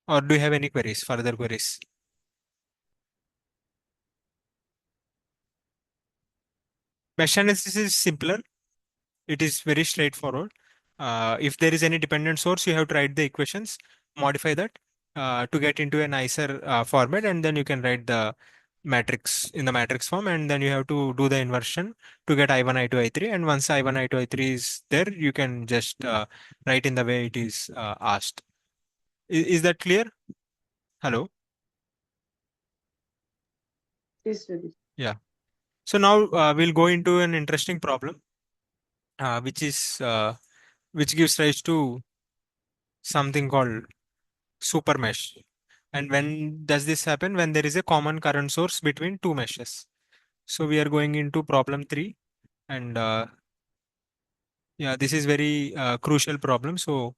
S1: Or do you have any queries, further queries? Mesh analysis is simpler. It is very straightforward. If there is any dependent source, you have to write the equations, modify that to get into a nicer format, and then you can write the matrix in the matrix form, and then you have to do the inversion to get I1, I2, I3. And once I1, I2, I3 is there, you can just write in the way it is asked. Is that clear? Hello?
S2: Yes, sir.
S1: Yeah. So now we'll go into an interesting problem, which is which gives rise to something called super mesh. And when does this happen? When there is a common current source between two meshes. So we are going into problem 3, and yeah, this is very crucial problem. So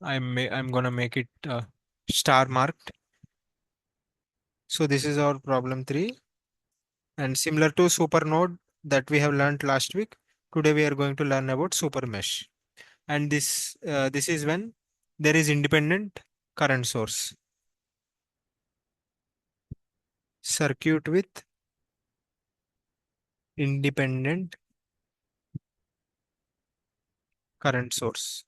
S1: I'm gonna make it star marked. So this is our problem 3, and similar to super node that we have learned last week, today we are going to learn about super mesh. And this is when there is independent current source. Circuit with independent current source.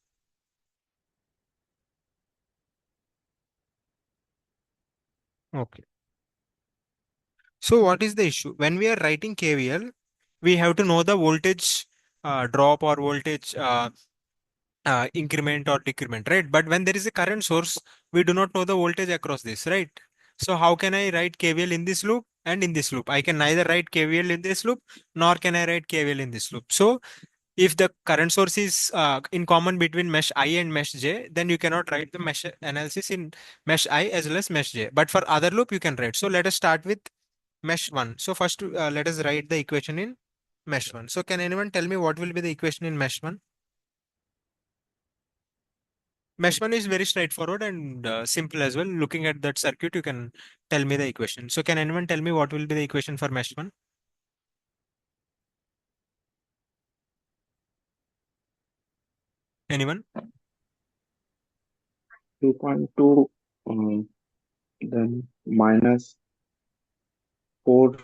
S1: Okay. So what is the issue? When we are writing KVL, we have to know the voltage drop or voltage increment or decrement, right? But when there is a current source, we do not know the voltage across this, right? So how can I write KVL in this loop and in this loop? I can neither write KVL in this loop nor can I write KVL in this loop. So if the current source is in common between mesh I and mesh J, then you cannot write the mesh analysis in mesh I as well as mesh J. But for other loop, you can write. So let us start with mesh 1. So first, let us write the equation in mesh 1. So can anyone tell me what will be the equation in mesh 1? Mesh 1 is very straightforward and simple as well. Looking at that circuit, you can tell me the equation. So can anyone tell me what will be the equation for mesh 1? Anyone?
S3: 2.2, then minus 4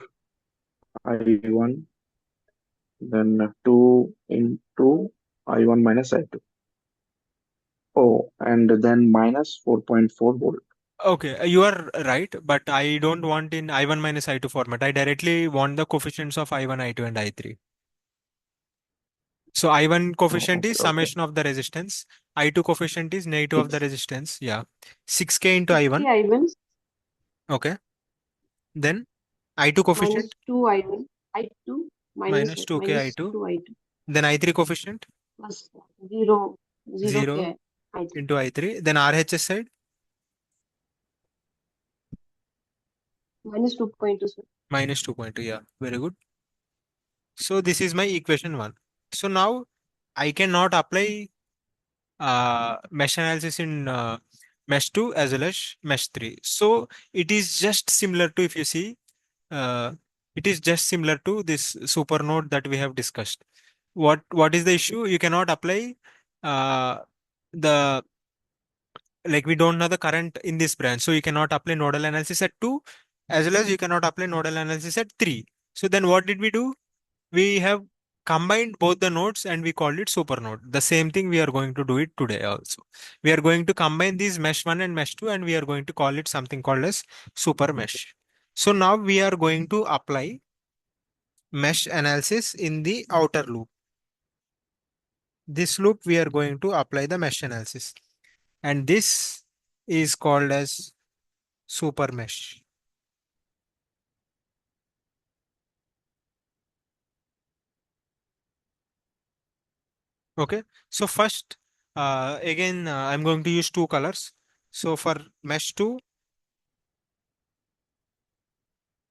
S3: I1, then 2 into I1 minus I2. Oh, and then minus 4.4 volt.
S1: Okay, you are right, but I don't want in I1 minus I2 format. I directly want the coefficients of I1, I2, and I3. So I1
S3: Oh,
S1: coefficient is
S3: okay, okay.
S1: summation of the resistance. I2 coefficient is negative of the
S3: 6.
S1: resistance. Yeah. 6K into
S2: 6K
S1: I1.
S2: I1
S1: Okay. Then I2
S2: minus
S1: coefficient
S2: 2 I1, I2
S1: minus 2K
S2: minus
S1: I2.
S2: 2 I2
S1: Then I3 coefficient
S2: plus 0,
S1: 0
S2: 0K I3
S1: into I3. Then RHS side
S2: minus 2.2, sir.
S1: minus 2.2. Yeah. Very good. So this is my equation 1. So now I cannot apply mesh analysis in mesh 2 as well as mesh 3. So it is just similar to, if you see, uh, it is just similar to this super node that we have discussed. What is the issue? You cannot apply uh, the like we don't know the current in this branch, so you cannot apply nodal analysis at 2 as well as you cannot apply nodal analysis at 3. So then what did we do? We have combined both the nodes and we called it super node. The same thing we are going to do it today also. We are going to combine these mesh 1 and mesh 2 and we are going to call it something called as super mesh. So now we are going to apply mesh analysis in the outer loop. This loop we are going to apply the mesh analysis, and this is called as super mesh. Okay, so first, again, I'm going to use two colors. So for mesh 2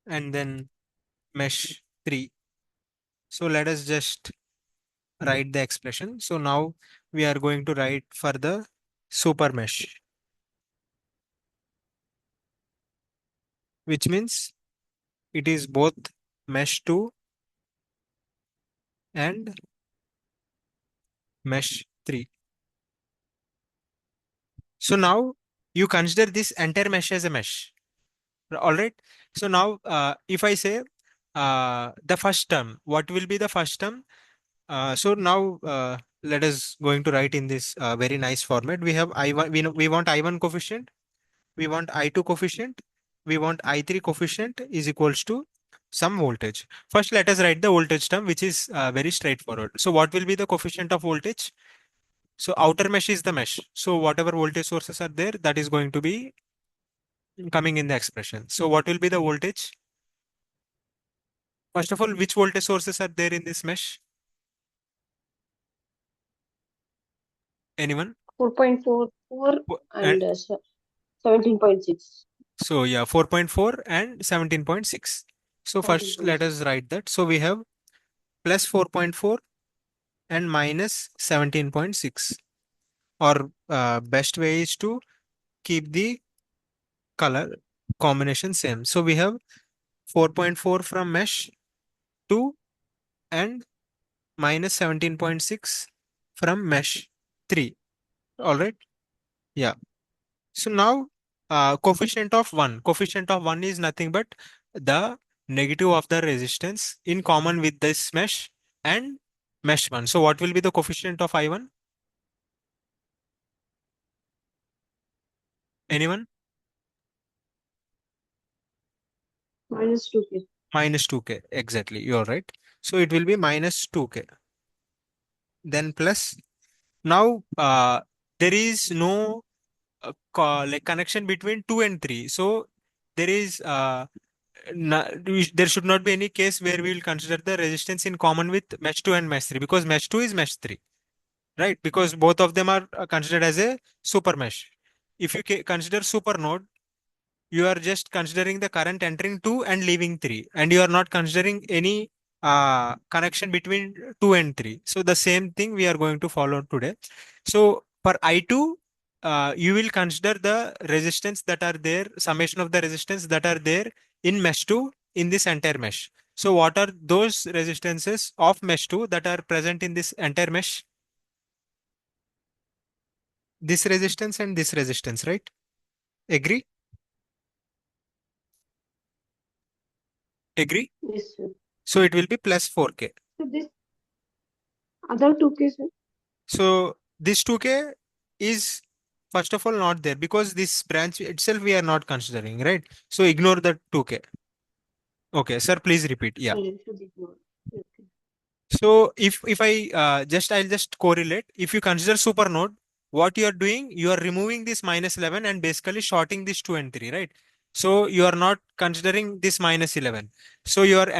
S1: and then mesh 3. So let us just write the expression. So now we are going to write for the super mesh, which means it is both mesh 2 and mesh 3. So now you consider this entire mesh as a mesh. All right. So now if I say the first term, what will be the first term? So now let us going to write in this very nice format. We have I1, we want I1 coefficient, we want I2 coefficient, we want I3 coefficient is equals to some voltage. First, let us write the voltage term, which is very straightforward. So what will be the coefficient of voltage? So outer mesh is the mesh. So whatever voltage sources are there, that is going to be coming in the expression. So what will be the voltage? First of all, which voltage sources are there in this mesh? Anyone?
S2: 4.44
S1: And
S2: and 17.6.
S1: so yeah, 4.4 and 17.6. So first let
S2: 17.6.
S1: us write that. So we have plus 4.4 and minus 17.6. Or best way is to keep the color combination same. So we have 4.4 from mesh 2 and minus 17.6 from mesh 3. All right. Yeah. So now coefficient of 1. Coefficient of 1 is nothing but the negative of the resistance in common with this mesh and mesh 1. So what will be the coefficient of I1? Anyone?
S2: Minus 2k.
S1: Minus 2k. Exactly. You're right. So it will be minus 2k. Then plus. Now there is no like connection between 2 and 3. So there is there should not be any case where we will consider the resistance in common with mesh 2 and mesh 3, because mesh 2 is mesh 3, right? Because both of them are considered as a super mesh. If you consider super node, you are just considering the current entering 2 and leaving 3, and you are not considering any connection between 2 and 3. So the same thing we are going to follow today. So for I2, you will consider the resistance that are there, summation of the resistance that are there in mesh 2 in this entire mesh. So what are those resistances of mesh 2 that are present in this entire mesh? This resistance and this resistance, right? Agree? Agree?
S2: Yes, sir.
S1: So it will be plus 4k.
S2: So this other 2k, sir.
S1: So this 2k is first of all not there because this branch itself we are not considering, right? So ignore the 2k. Okay, sir, please repeat. Yeah.
S2: I should ignore. Okay.
S1: So if I I'll just correlate. If you consider super node, what you are doing, you are removing this minus 11 and basically shorting this 2 and 3, right? So you are not considering this minus 11. So you are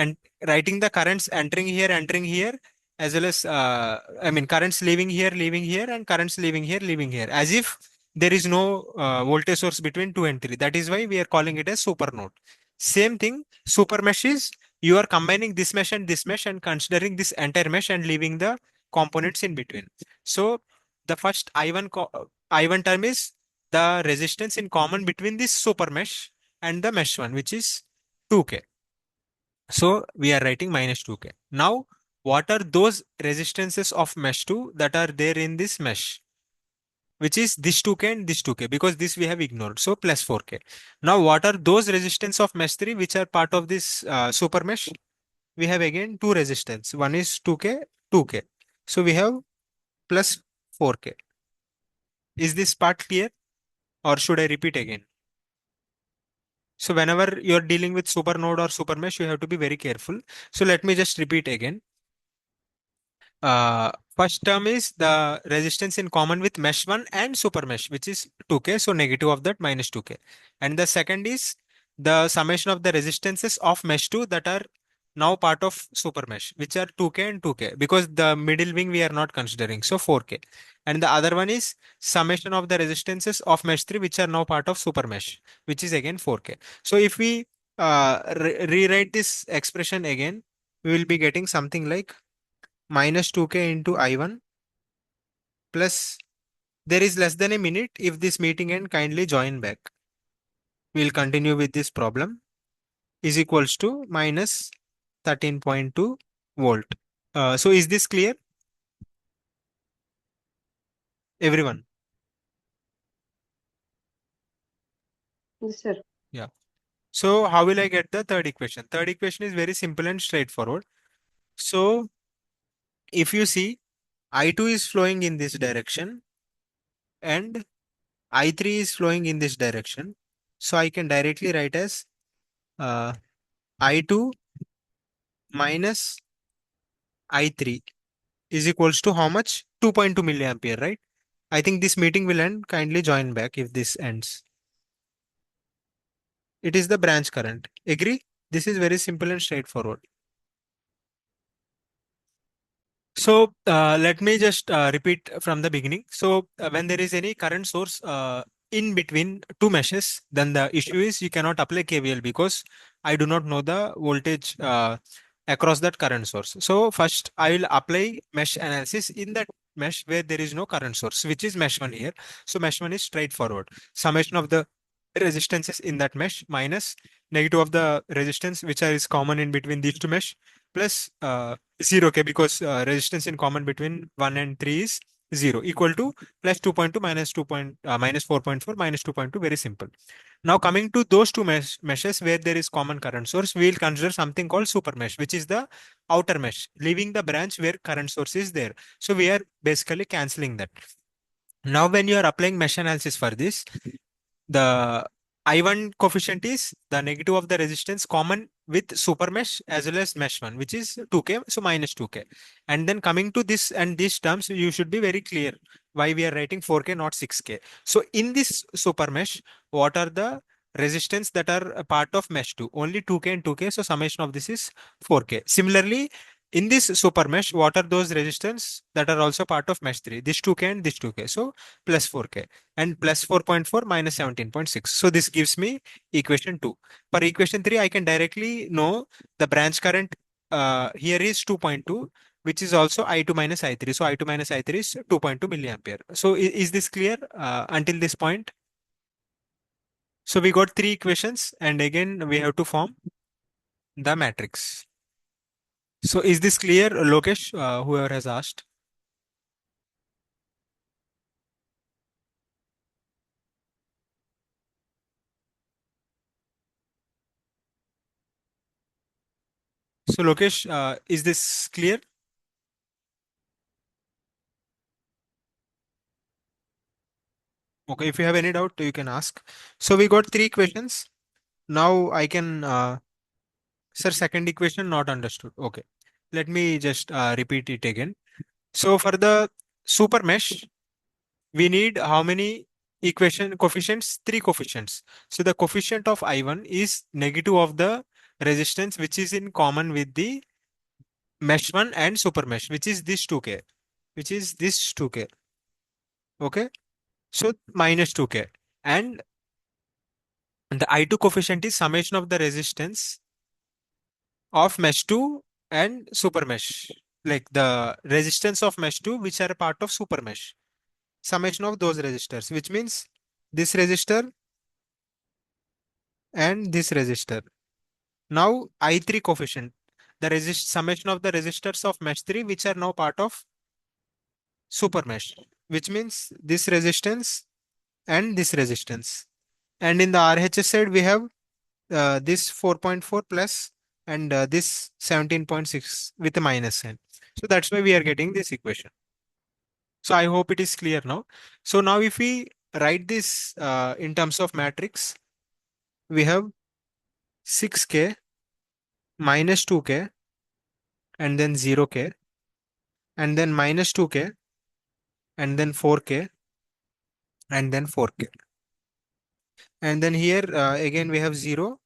S1: writing the currents entering here, as well as I mean currents leaving here, and currents leaving here, as if there is no voltage source between 2 and 3. That is why we are calling it as super node. Same thing, super mesh is you are combining this mesh and considering this entire mesh and leaving the components in between. So the first I1 term is the resistance in common between this super mesh and the mesh one, which is 2k. So we are writing minus 2k. Now, what are those resistances of mesh 2 that are there in this mesh? Which is this 2k and this 2k, because this we have ignored. So plus 4k. Now, what are those resistance of mesh 3 which are part of this super mesh? We have again two resistance. One is 2k, 2k. So we have plus 4k. Is this part clear, or should I repeat again? So whenever you're dealing with super node or super mesh, you have to be very careful. So let me just repeat again. First term is the resistance in common with mesh 1 and super mesh, which is 2k. So negative of that minus 2k. And the second is the summation of the resistances of mesh 2 that are now part of super mesh, which are 2k and 2k, because the middle wing we are not considering. So 4k. And the other one is summation of the resistances of mesh 3, which are now part of super mesh, which is again 4k. So if we rewrite this expression again, we will be getting something like minus 2k into I1 plus, there is less than a minute. If this meeting end, kindly join back. We'll continue with this problem, is equals to minus 13.2 volt. So is this clear, everyone?
S2: Yes, sir.
S1: Yeah. So how will I get the third equation? Third equation is very simple and straightforward. So if you see, I2 is flowing in this direction and I3 is flowing in this direction. So I can directly write as I2 minus I3 is equals to how much? 2.2 milliampere, right? I think this meeting will end. Kindly join back if this ends. It is the branch current. Agree? This is very simple and straightforward. So let me just repeat from the beginning. So when there is any current source in between two meshes, then the issue is you cannot apply KVL because I do not know the voltage across that current source. So first I will apply mesh analysis in that mesh where there is no current source, which is mesh one here. So mesh one is straightforward. Summation of the resistances in that mesh minus negative of the resistance which is common in between these two mesh plus 0, okay, because resistance in common between 1 and 3 is 0 equal to plus 2.2 minus 4.4 minus 2.2, very simple. Now coming to those two meshes where there is common current source, we will consider something called super mesh, which is the outer mesh, leaving the branch where current source is there. So we are basically cancelling that. Now when you are applying mesh analysis for this, the I1 coefficient is the negative of the resistance common with super mesh as well as mesh one, which is 2k, so minus 2k. And then coming to this and these terms, you should be very clear why we are writing 4k, not 6k. So in this super mesh, what are the resistance that are a part of mesh 2? Only 2k and 2k, so summation of this is 4k. Similarly, in this super mesh, what are those resistance that are also part of mesh 3? This 2k and this 2k, so plus 4k and plus 4.4 minus 17.6. So this gives me equation 2. For equation 3, I can directly know the branch current here is 2.2, which is also I2 minus I3. So I2 minus I3 is 2.2 milliampere. So is this clear until this point? So we got three equations and again we have to form the matrix. So is this clear, Lokesh, whoever has asked? So Lokesh, is this clear? Okay, if you have any doubt, you can ask. So we got three equations. Now I can, sir, second equation not understood. Okay, let me just repeat it again. So for the super mesh, we need how many equation coefficients? Three coefficients. So the coefficient of I1 is negative of the resistance, which is in common with the mesh 1 and super mesh, which is this 2k, which is this 2k. Okay, so minus 2k. And the I2 coefficient is summation of the resistance of mesh 2 and super mesh, like the resistance of mesh 2 which are a part of super mesh, summation of those resistors, which means this resistor and this resistor. Now I3 coefficient, the resist summation of the resistors of mesh 3 which are now part of super mesh, which means this resistance and this resistance. And in the RHS side we have this 4.4 plus and this 17.6 with a minus sign. So that's why we are getting this equation. So I hope it is clear now. So now if we write this in terms of matrix, we have 6k minus 2k and then 0k and then minus 2k and then 4k and then 4k. And then here again we have 0,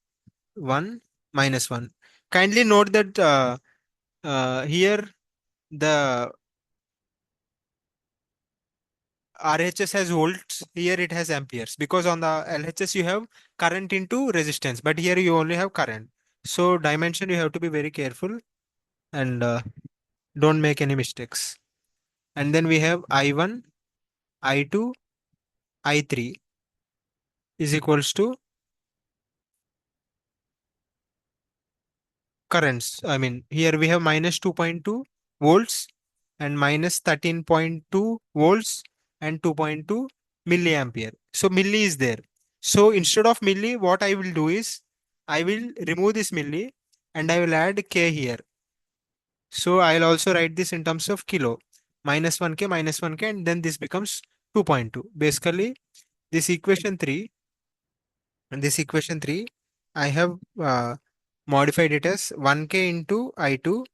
S1: 1, minus 1. Kindly note that here the RHS has volts, here it has amperes, because on the LHS you have current into resistance, but here you only have current. So dimension you have to be very careful and don't make any mistakes. And then we have I1, I2, I3 is equals to currents. I mean, here we have minus 2.2 volts and minus 13.2 volts and 2.2 milliampere. So milli is there. So instead of milli, what I will do is I will remove this milli and I will add k here. So I'll also write this in terms of kilo, minus 1k, and then this becomes 2.2. Basically, this equation 3 and this equation 3, I have modified it as 1k into I2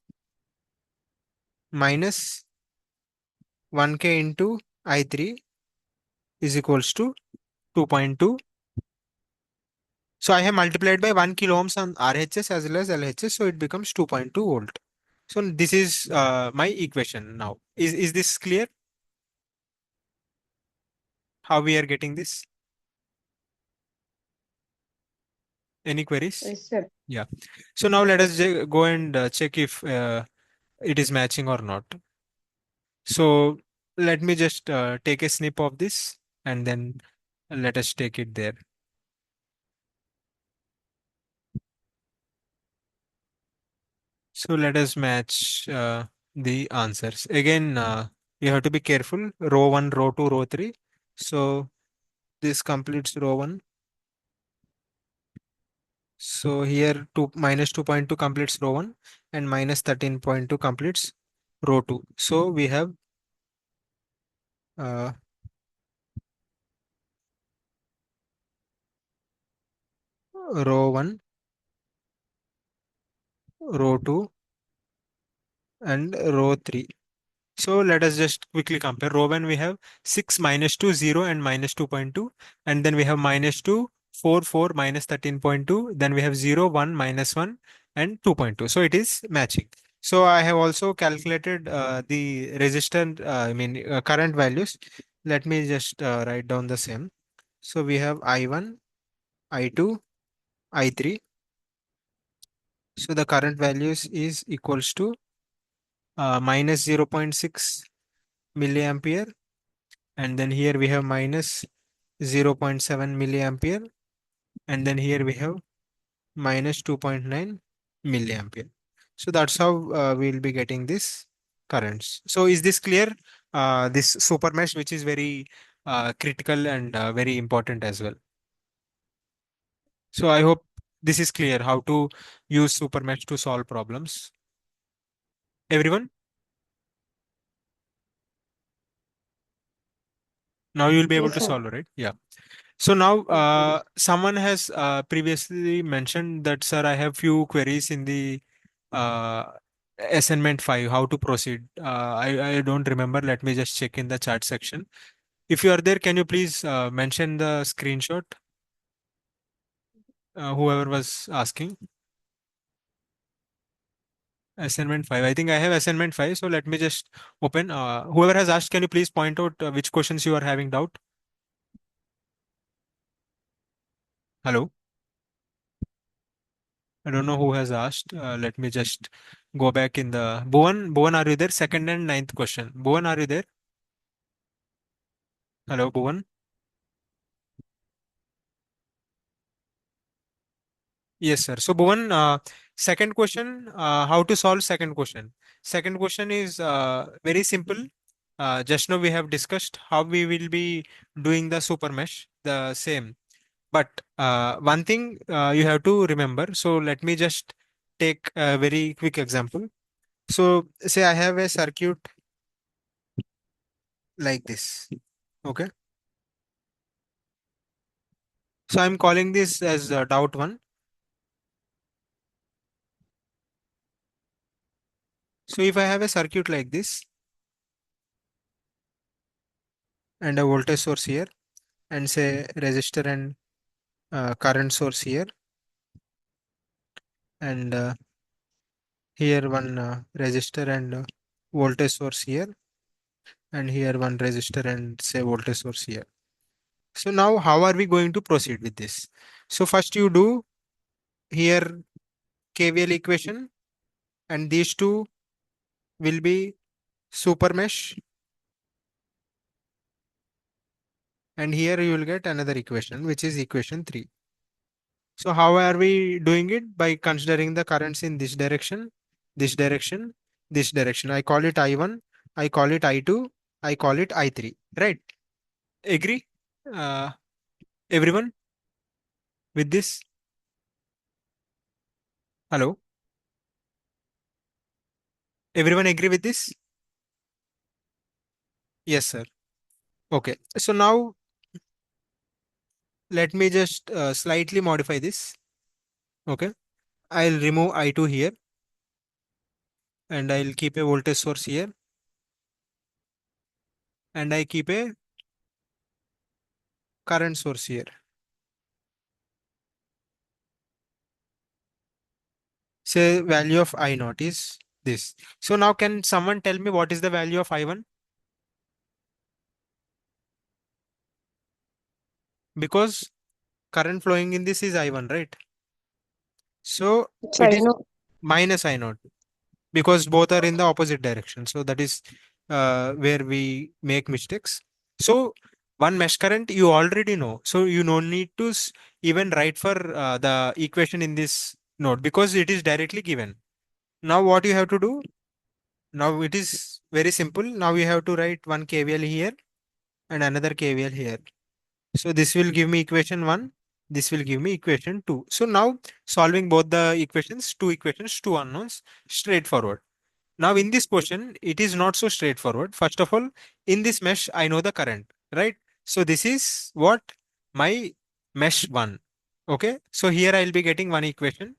S1: minus 1k into I3 is equals to 2.2. So I have multiplied by 1 kilo ohms on RHS as well as LHS, so it becomes 2.2 volt. So this is my equation now. Is this clear? How we are getting this? Any queries?
S2: Yes, sir.
S1: Yeah. So now let us go and check if it is matching or not. So let me just take a snip of this and then let us take it there. So let us match the answers. Again, you have to be careful. Row 1, row 2, row 3. So this completes row 1. So here 2 minus 2.2 completes row 1 and minus 13.2 completes row 2. So we have uh, row 1, row 2 and row 3. So let us just quickly compare. Row 1 we have 6 minus 2 0 and minus 2.2, and then we have minus 2 4 4 minus 13.2, then we have 0 1 minus 1 and 2.2. So it is matching. So I have also calculated the resistant current values. Let me just write down the same. So we have I1, I2, I3. So the current values is equals to minus 0.6 milliampere, and then here we have minus 0.7 milliampere, and then here we have minus 2.9 milliampere. So that's how we'll be getting this currents. So is this clear? This super mesh, which is very critical and very important as well. So I hope this is clear how to use super mesh to solve problems. Everyone, now you'll be able
S2: Yes,
S1: to
S2: sir.
S1: solve, right? Yeah. So now
S2: Yes, sir.
S1: someone has previously mentioned that, sir, I have few queries in the uh, assignment 5, how to proceed. I don't remember. Let me just check in the chat section. If you are there, can you please mention the screenshot? Whoever was asking. Assignment 5. I think I have assignment 5. So let me just open. Whoever has asked, can you please point out which questions you are having doubt? Hello. I don't know who has asked. Let me just go back in the Bhuvan, are you there? Second and ninth question. Bhuvan, are you there? Hello, Bhuvan. Yes, sir. So Bhuvan, second question, how to solve second question? Second question is very simple. Just now we have discussed how we will be doing the super mesh, the same. But one thing you have to remember. So let me just take a very quick example. So say I have a circuit like this. Okay. So I'm calling this as doubt one. So if I have a circuit like this and a voltage source here and say resistor and current source here, and here one resistor and voltage source here, and here one resistor and say voltage source here. So now how are we going to proceed with this? So first you do here KVL equation, and these two will be super mesh, and here you will get another equation which is equation 3. So how are we doing it? By considering the currents in this direction, this direction, this direction. I call it I1, I call it I2, I call it I3. Right? Agree? Uh, Everyone with this? Hello? Everyone agree with this? Yes, sir. Okay. So now let me just slightly modify this. Okay. I'll remove I2 here and I'll keep a voltage source here and I keep a current source here. Say value of I naught is this. So now can someone tell me what is the value of I1? Because current flowing in this is I1, right? So
S2: It's
S1: it
S2: I
S1: is
S2: know.
S1: minus I0 because both are in the opposite direction. So that is where we make mistakes. So one mesh current you already know. So you no need to even write for the equation in this node because it is directly given. Now what you have to do? Now it is very simple. Now you have to write one KVL here and another KVL here. So this will give me equation 1. This will give me equation 2. So now solving both the equations, two equations, two unknowns, straightforward. Now in this question, it is not so straightforward. First of all, in this mesh, I know the current, right? So this is what my mesh 1. Okay. So here I'll be getting one equation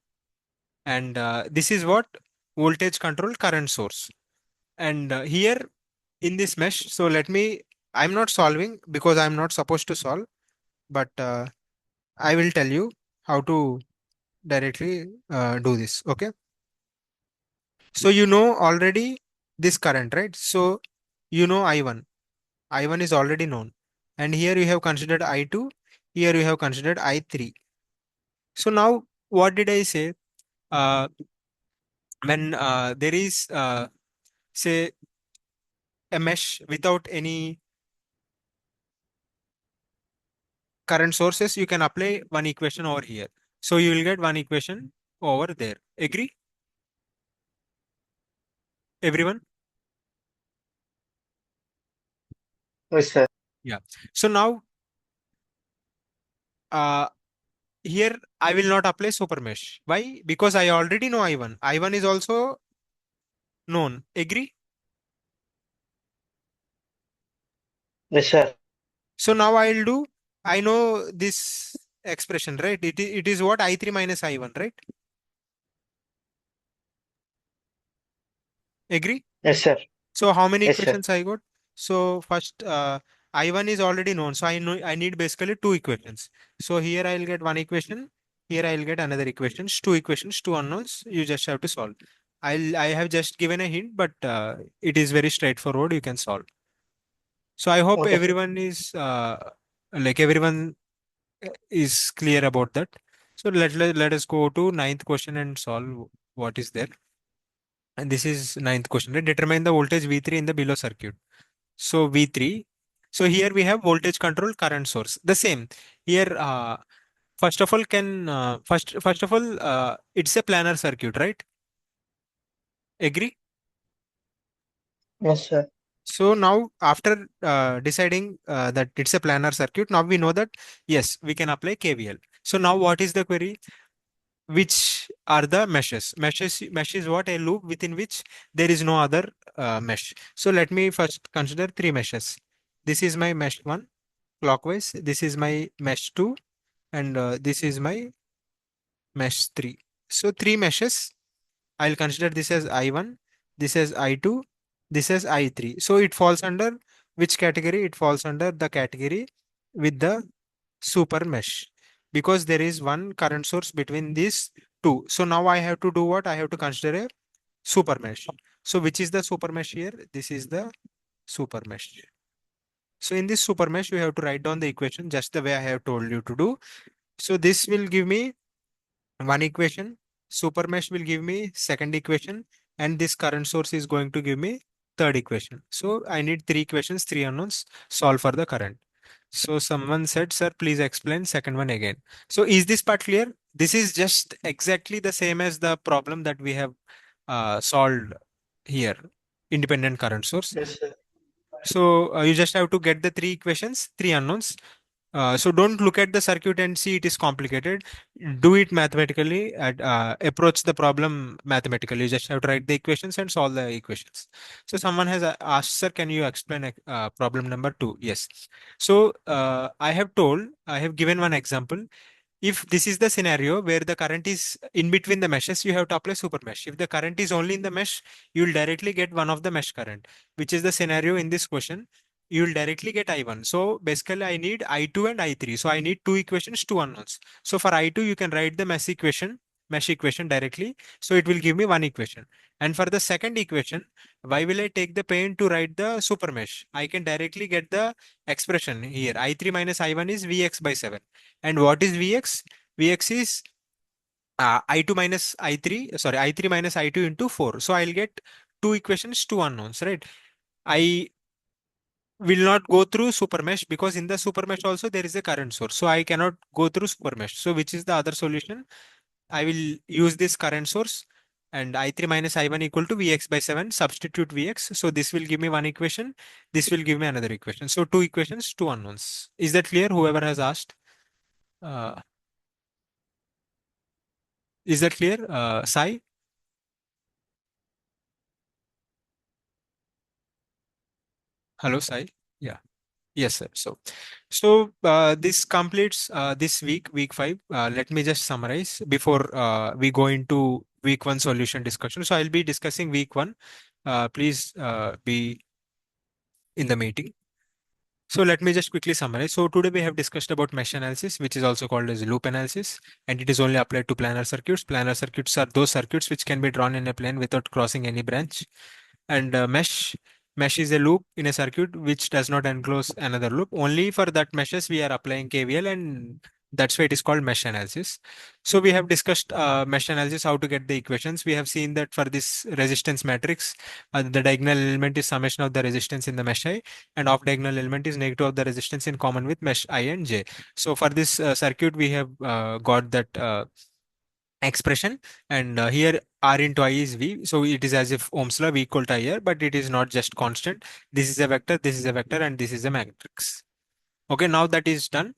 S1: and this is what voltage control current source. And here in this mesh, so I'm not solving because I'm not supposed to solve, but I will tell you how to directly do this. Okay. So you know already this current, right? So you know I1. I1 is already known. And here you have considered I2. Here you have considered I3. So now what did I say? Uh, when there is, say, a mesh without any current sources, you can apply one equation over here. So you will get one equation over there. Agree? Everyone?
S4: Yes, sir.
S1: Yeah. So now uh, here I will not apply super mesh. Why? Because I already know I1. I1 is also known. Agree?
S4: Yes, sir.
S1: So now I'll do, I know this expression, right? It is what I3 minus I1, right? Agree?
S4: Yes, sir.
S1: So how many
S4: Yes, sir.
S1: equations I got? So first, I1 is already known. So I know I need basically two equations. So here I'll get one equation. Here I'll get another equations, two equations, two unknowns. You just have to solve. I have just given a hint, but it is very straightforward. You can solve. So I hope
S4: Okay, sir.
S1: everyone is everyone is clear about that. So let us go to ninth question and solve what is there. And this is ninth question. Right? Determine the voltage V3 in the below circuit. So V3. So here we have voltage control current source. The same. Here, first of all, first of all, it's a planar circuit, right? Agree?
S4: Yes, sir.
S1: So now after deciding that it's a planar circuit, now we know that yes, we can apply KVL. So now what is the query? Which are the meshes? Mesh is what? A loop within which there is no other mesh. So let me first consider three meshes. This is my mesh 1 clockwise. This is my mesh 2 and this is my mesh 3. So three meshes. I'll consider this as I1, this as I2, this as I3. So it falls under which category? It falls under the category with the super mesh because there is one current source between these two. So now I have to do what? I have to consider a super mesh. So which is the super mesh here? This is the super mesh. So in this super mesh, you have to write down the equation just the way I have told you to do. So this will give me one equation. Super mesh will give me second equation, and this current source is going to give me third equation. So I need three equations, three unknowns, solve for the current. So someone said, sir, please explain second one again. So is this part clear? This is just exactly the same as the problem that we have solved here, independent current source.
S4: Yes, sir.
S1: So you just have to get the three equations, three unknowns. So don't look at the circuit and see it is complicated. Do it mathematically and approach the problem mathematically. You just have to write the equations and solve the equations. So someone has asked, sir, can you explain problem number 2? Yes. So I have given one example. If this is the scenario where the current is in between the meshes, you have to apply super mesh. If the current is only in the mesh, you will directly get one of the mesh current, which is the scenario in this question. You will directly get I1. So basically I need I2 and I3. So I need two equations, two unknowns. So for I2, you can write the mesh equation, mesh equation directly. So it will give me one equation. And for the second equation, why will I take the pain to write the super mesh? I can directly get the expression here. I3 minus I1 is Vx by 7. And what is Vx? Vx is I2 minus I3, sorry, I3 minus I2 into 4. So I'll get two equations, two unknowns, right? I will not go through super mesh because in the super mesh also there is a current source. So I cannot go through super mesh. So which is the other solution? I will use this current source and I3 minus I1 equal to Vx by 7, substitute Vx. So this will give me one equation. This will give me another equation. So two equations, two unknowns. Is that clear? Whoever has asked. Uh, is that clear? Sai? Hello, Sai? Yeah. Yes, sir. So this completes this week, week 5. Let me just summarize before we go into week 1 solution discussion. So I'll be discussing week 1. Please be in the meeting. So let me just quickly summarize. So today we have discussed about mesh analysis, which is also called as loop analysis, and it is only applied to planar circuits. Planar circuits are those circuits which can be drawn in a plane without crossing any branch. And mesh is a loop in a circuit which does not enclose another loop. Only for that meshes we are applying KVL, and that's why it is called mesh analysis. So we have discussed mesh analysis, how to get the equations. We have seen that for this resistance matrix, the diagonal element is summation of the resistance in the mesh I, and off diagonal element is negative of the resistance in common with mesh I and J. So for this circuit, we have got that expression, and here R into I is V. So it is as if Ohm's law V equal to I R, but it is not just constant. This is a vector, this is a vector, and this is a matrix. Okay, now that is done,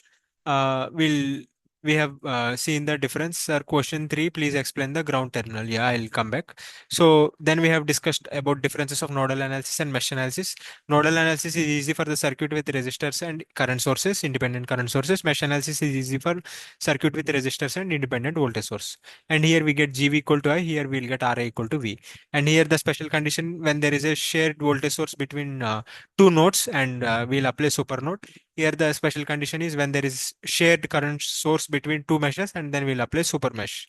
S1: we have seen the difference. Sir, question 3, please explain the ground terminal. Yeah, I'll come back. So then we have discussed about differences of nodal analysis and mesh analysis. Nodal analysis is easy for the circuit with resistors and current sources, independent current sources. Mesh analysis is easy for circuit with resistors and independent voltage source. And here we get GV equal to I, here we'll get RA equal to V. And here the special condition when there is a shared voltage source between two nodes, and we'll apply super node. Here the special condition is when there is shared current source between two meshes, and then we'll apply super mesh.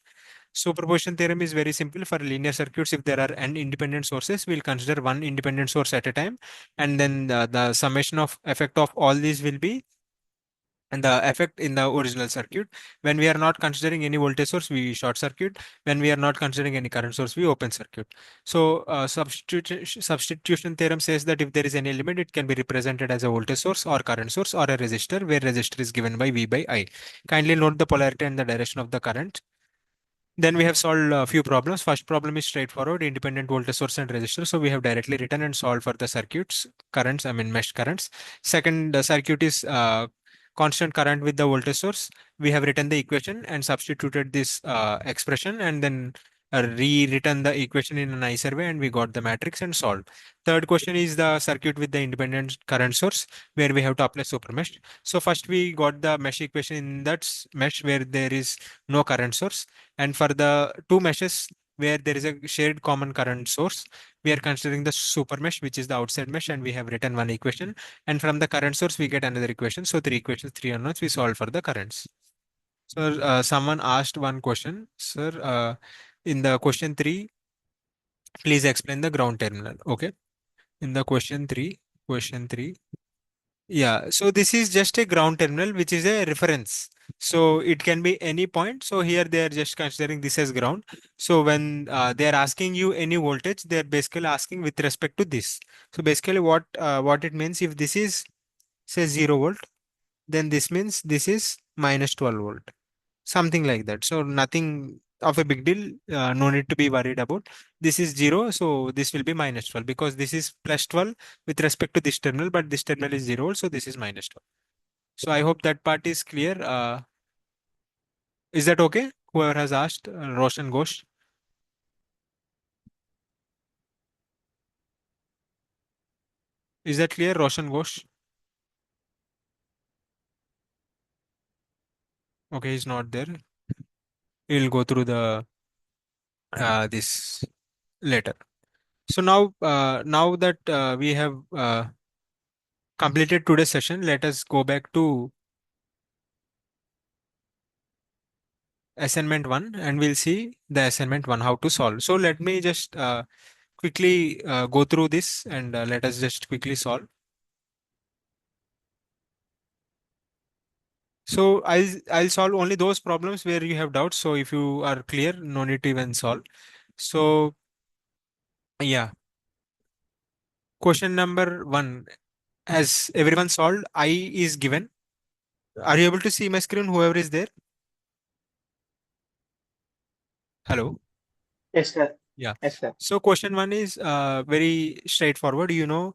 S1: Superposition theorem is very simple for linear circuits. If there are n independent sources, we'll consider one independent source at a time, and then the summation of effect of all these will be and the effect in the original circuit. When we are not considering any voltage source, we short circuit. When we are not considering any current source, we open circuit. So substitution theorem says that if there is any element, it can be represented as a voltage source or current source or a resistor, where resistor is given by V by I. Kindly note the polarity and the direction of the current. Then we have solved a few problems. First problem is straightforward, independent voltage source and resistor. So we have directly written and solved for the circuits, currents, I mean mesh currents. Second circuit is constant current with the voltage source. We have written the equation and substituted this expression, and then rewritten the equation in a nicer way, and we got the matrix and solved. Third question is the circuit with the independent current source, where we have to apply super mesh. So first we got the mesh equation in that mesh where there is no current source, and for the two meshes where there is a shared common current source, we are considering the super mesh, which is the outside mesh, and we have written one equation. And from the current source, we get another equation. So three equations, three unknowns, we solve for the currents. So someone asked one question, sir, in the question 3, please explain the ground terminal. Okay. In the question 3, yeah, so this is just a ground terminal, which is a reference. So it can be any point. So here they are just considering this as ground. So when they are asking you any voltage, they are basically asking with respect to this. So basically what it means, if this is say 0 volt, then this means this is minus 12 volt, something like that. So nothing of a big deal, no need to be worried about. This is 0, so this will be minus 12 because this is plus 12 with respect to this terminal, but this terminal is 0 volt, so this is minus 12. So I hope that part is clear. Is that okay? Whoever has asked, Roshan Ghosh. Is that clear, Roshan Ghosh? Okay, he's not there. We'll go through the this later. So now that we have completed today's session, let us go back to assignment 1 and we'll see the assignment 1 how to solve. So let me just quickly go through this and let us just quickly solve. So I'll solve only those problems where you have doubts. So if you are clear, no need to even solve. So yeah, question number 1. Has everyone solved? I is given. Are you able to see my screen, whoever is there? Hello?
S4: Yes, sir.
S1: Yeah.
S4: Yes, sir.
S1: So question 1 is very straightforward. You know,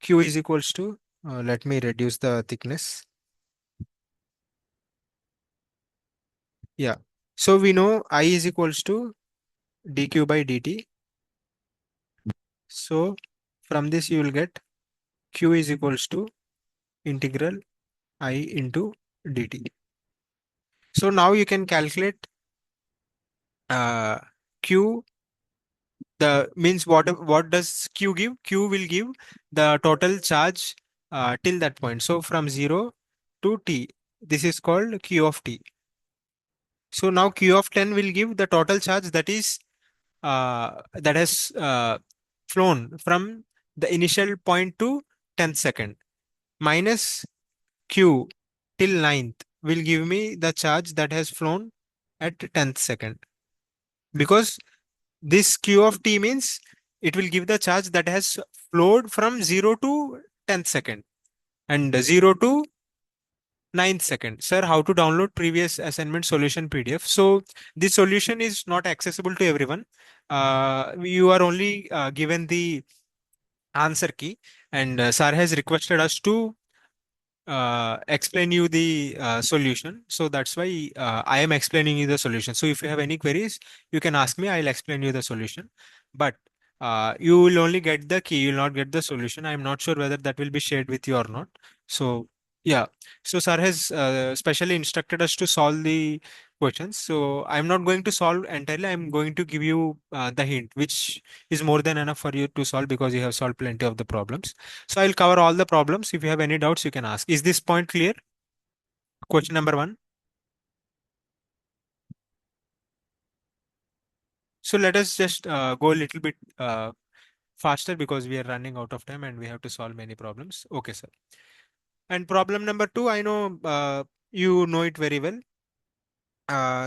S1: Q is equals to, let me reduce the thickness. Yeah. So we know I is equals to dq by dt. So from this you will get Q is equals to integral I into dt. So now you can calculate uh, Q. The means what does Q give? Q will give the total charge till that point. So from 0 to t. This is called Q of t. So now Q of 10 will give the total charge that has flown from the initial point to 10th second, minus Q till 9th will give me the charge that has flown at 10th second, because this Q of t means it will give the charge that has flowed from 0 to 10th second and 0 to 9th second. Sir, how to download previous assignment solution PDF? So this solution is not accessible to everyone. You are only given the answer key, and sir has requested us to explain you the solution. So that's why I am explaining you the solution. So if you have any queries, you can ask me. I'll explain you the solution. But you will only get the key. You will not get the solution. I'm not sure whether that will be shared with you or not. So yeah. So sir has specially instructed us to solve the questions. So I'm not going to solve entirely. I'm going to give you the hint, which is more than enough for you to solve because you have solved plenty of the problems. So I'll cover all the problems. If you have any doubts, you can ask. Is this point clear? Question number 1. So let us just go a little bit faster because we are running out of time and we have to solve many problems. Okay, sir. And problem number 2, I know you know it very well.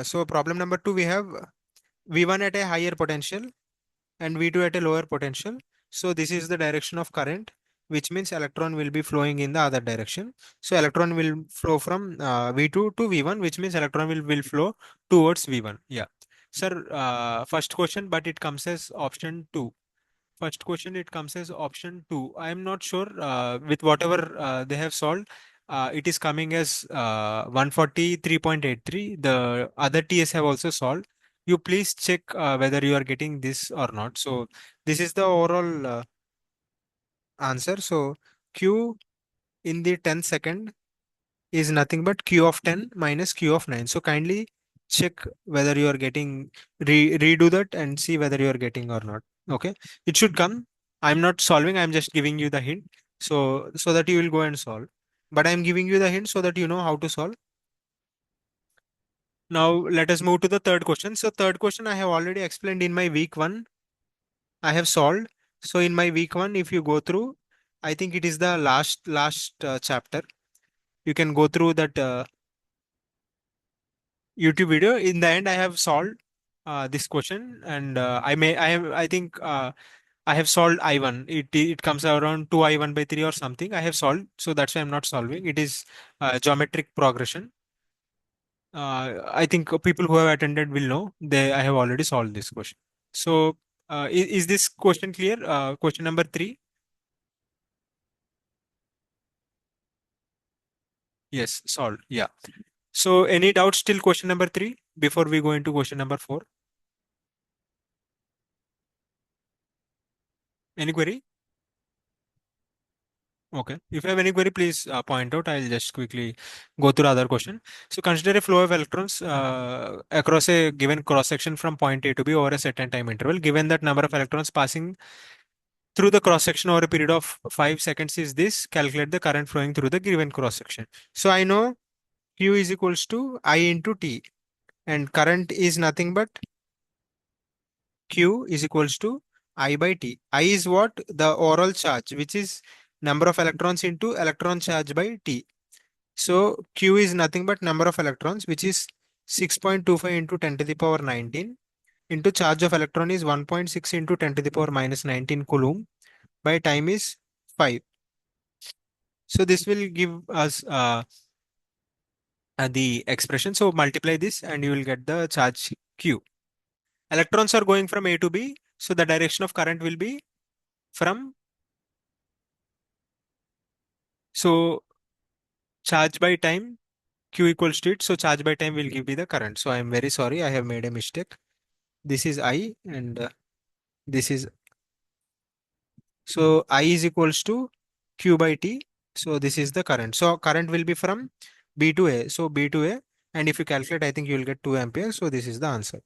S1: So problem number 2, we have V1 at a higher potential and V2 at a lower potential. So this is the direction of current, which means electron will be flowing in the other direction. So electron will flow from V2 to V1, which means electron will flow towards V1. Yeah. Sir, first question, but it comes as option 2. First question, it comes as option 2. I am not sure with whatever they have solved. It is coming as 143.83. The other TS have also solved. You please check whether you are getting this or not. So this is the overall answer. So Q in the 10 second is nothing but Q of 10 minus Q of 9. So kindly check whether you are getting, redo that and see whether you are getting or not. Okay. It should come. I'm not solving. I'm just giving you the hint. So that you will go and solve. But I'm giving you the hint so that you know how to solve. Now let us move to the third question. So third question I have already explained in my week 1. I have solved. So in my week 1, if you go through, I think it is the last chapter. You can go through that YouTube video. In the end, I have solved this question, and I think I have solved I1. It comes around 2I1 by 3 or something. I have solved, so that's why I'm not solving. It is geometric progression. I think people who have attended will know. I have already solved this question. So is this question clear? Question number 3. Yes, solved. Yeah. So any doubts till question number 3 before we go into question number 4? Any query? Okay. If you have any query, please point out. I'll just quickly go through the other question. So consider a flow of electrons across a given cross section from point A to B over a certain time interval. Given that number of electrons passing through the cross section over a period of 5 seconds is this, calculate the current flowing through the given cross section. So I know Q is equals to I into T. and current is nothing but Q is equals to I by T. I is what? The overall charge, which is number of electrons into electron charge by T. So Q is nothing but number of electrons, which is 6.25 into 10 to the power 19 into charge of electron is 1.6 into 10 to the power minus 19 coulomb by time is 5. So this will give us the expression. So multiply this and you will get the charge Q. Electrons are going from A to B. So the direction of current will be from, so charge by time Q equals to it. So charge by time will give me the current. So I am very sorry. I have made a mistake. This is I and this is, so I is equals to Q by T. So this is the current. So current will be from B to A. So B to A. And if you calculate, I think you will get 2 amperes. So this is the answer.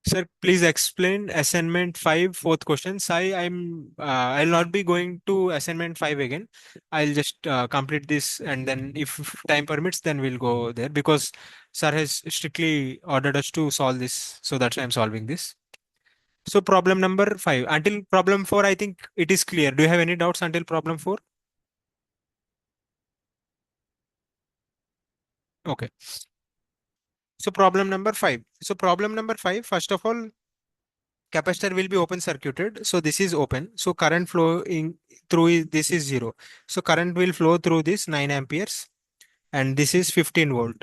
S1: Sir, please explain assignment 5 fourth question. I'll not be going to assignment 5 again. I'll just complete this and then if time permits, then we'll go there because sir has strictly ordered us to solve this. So that's why I'm solving this. So problem number 5. Until problem 4, I think it is clear. Do you have any doubts until problem 4? Okay. So problem number 5. So problem number 5, first of all, capacitor will be open circuited. So this is open. So current flowing through this is 0. So current will flow through this 9 amperes and this is 15 volt.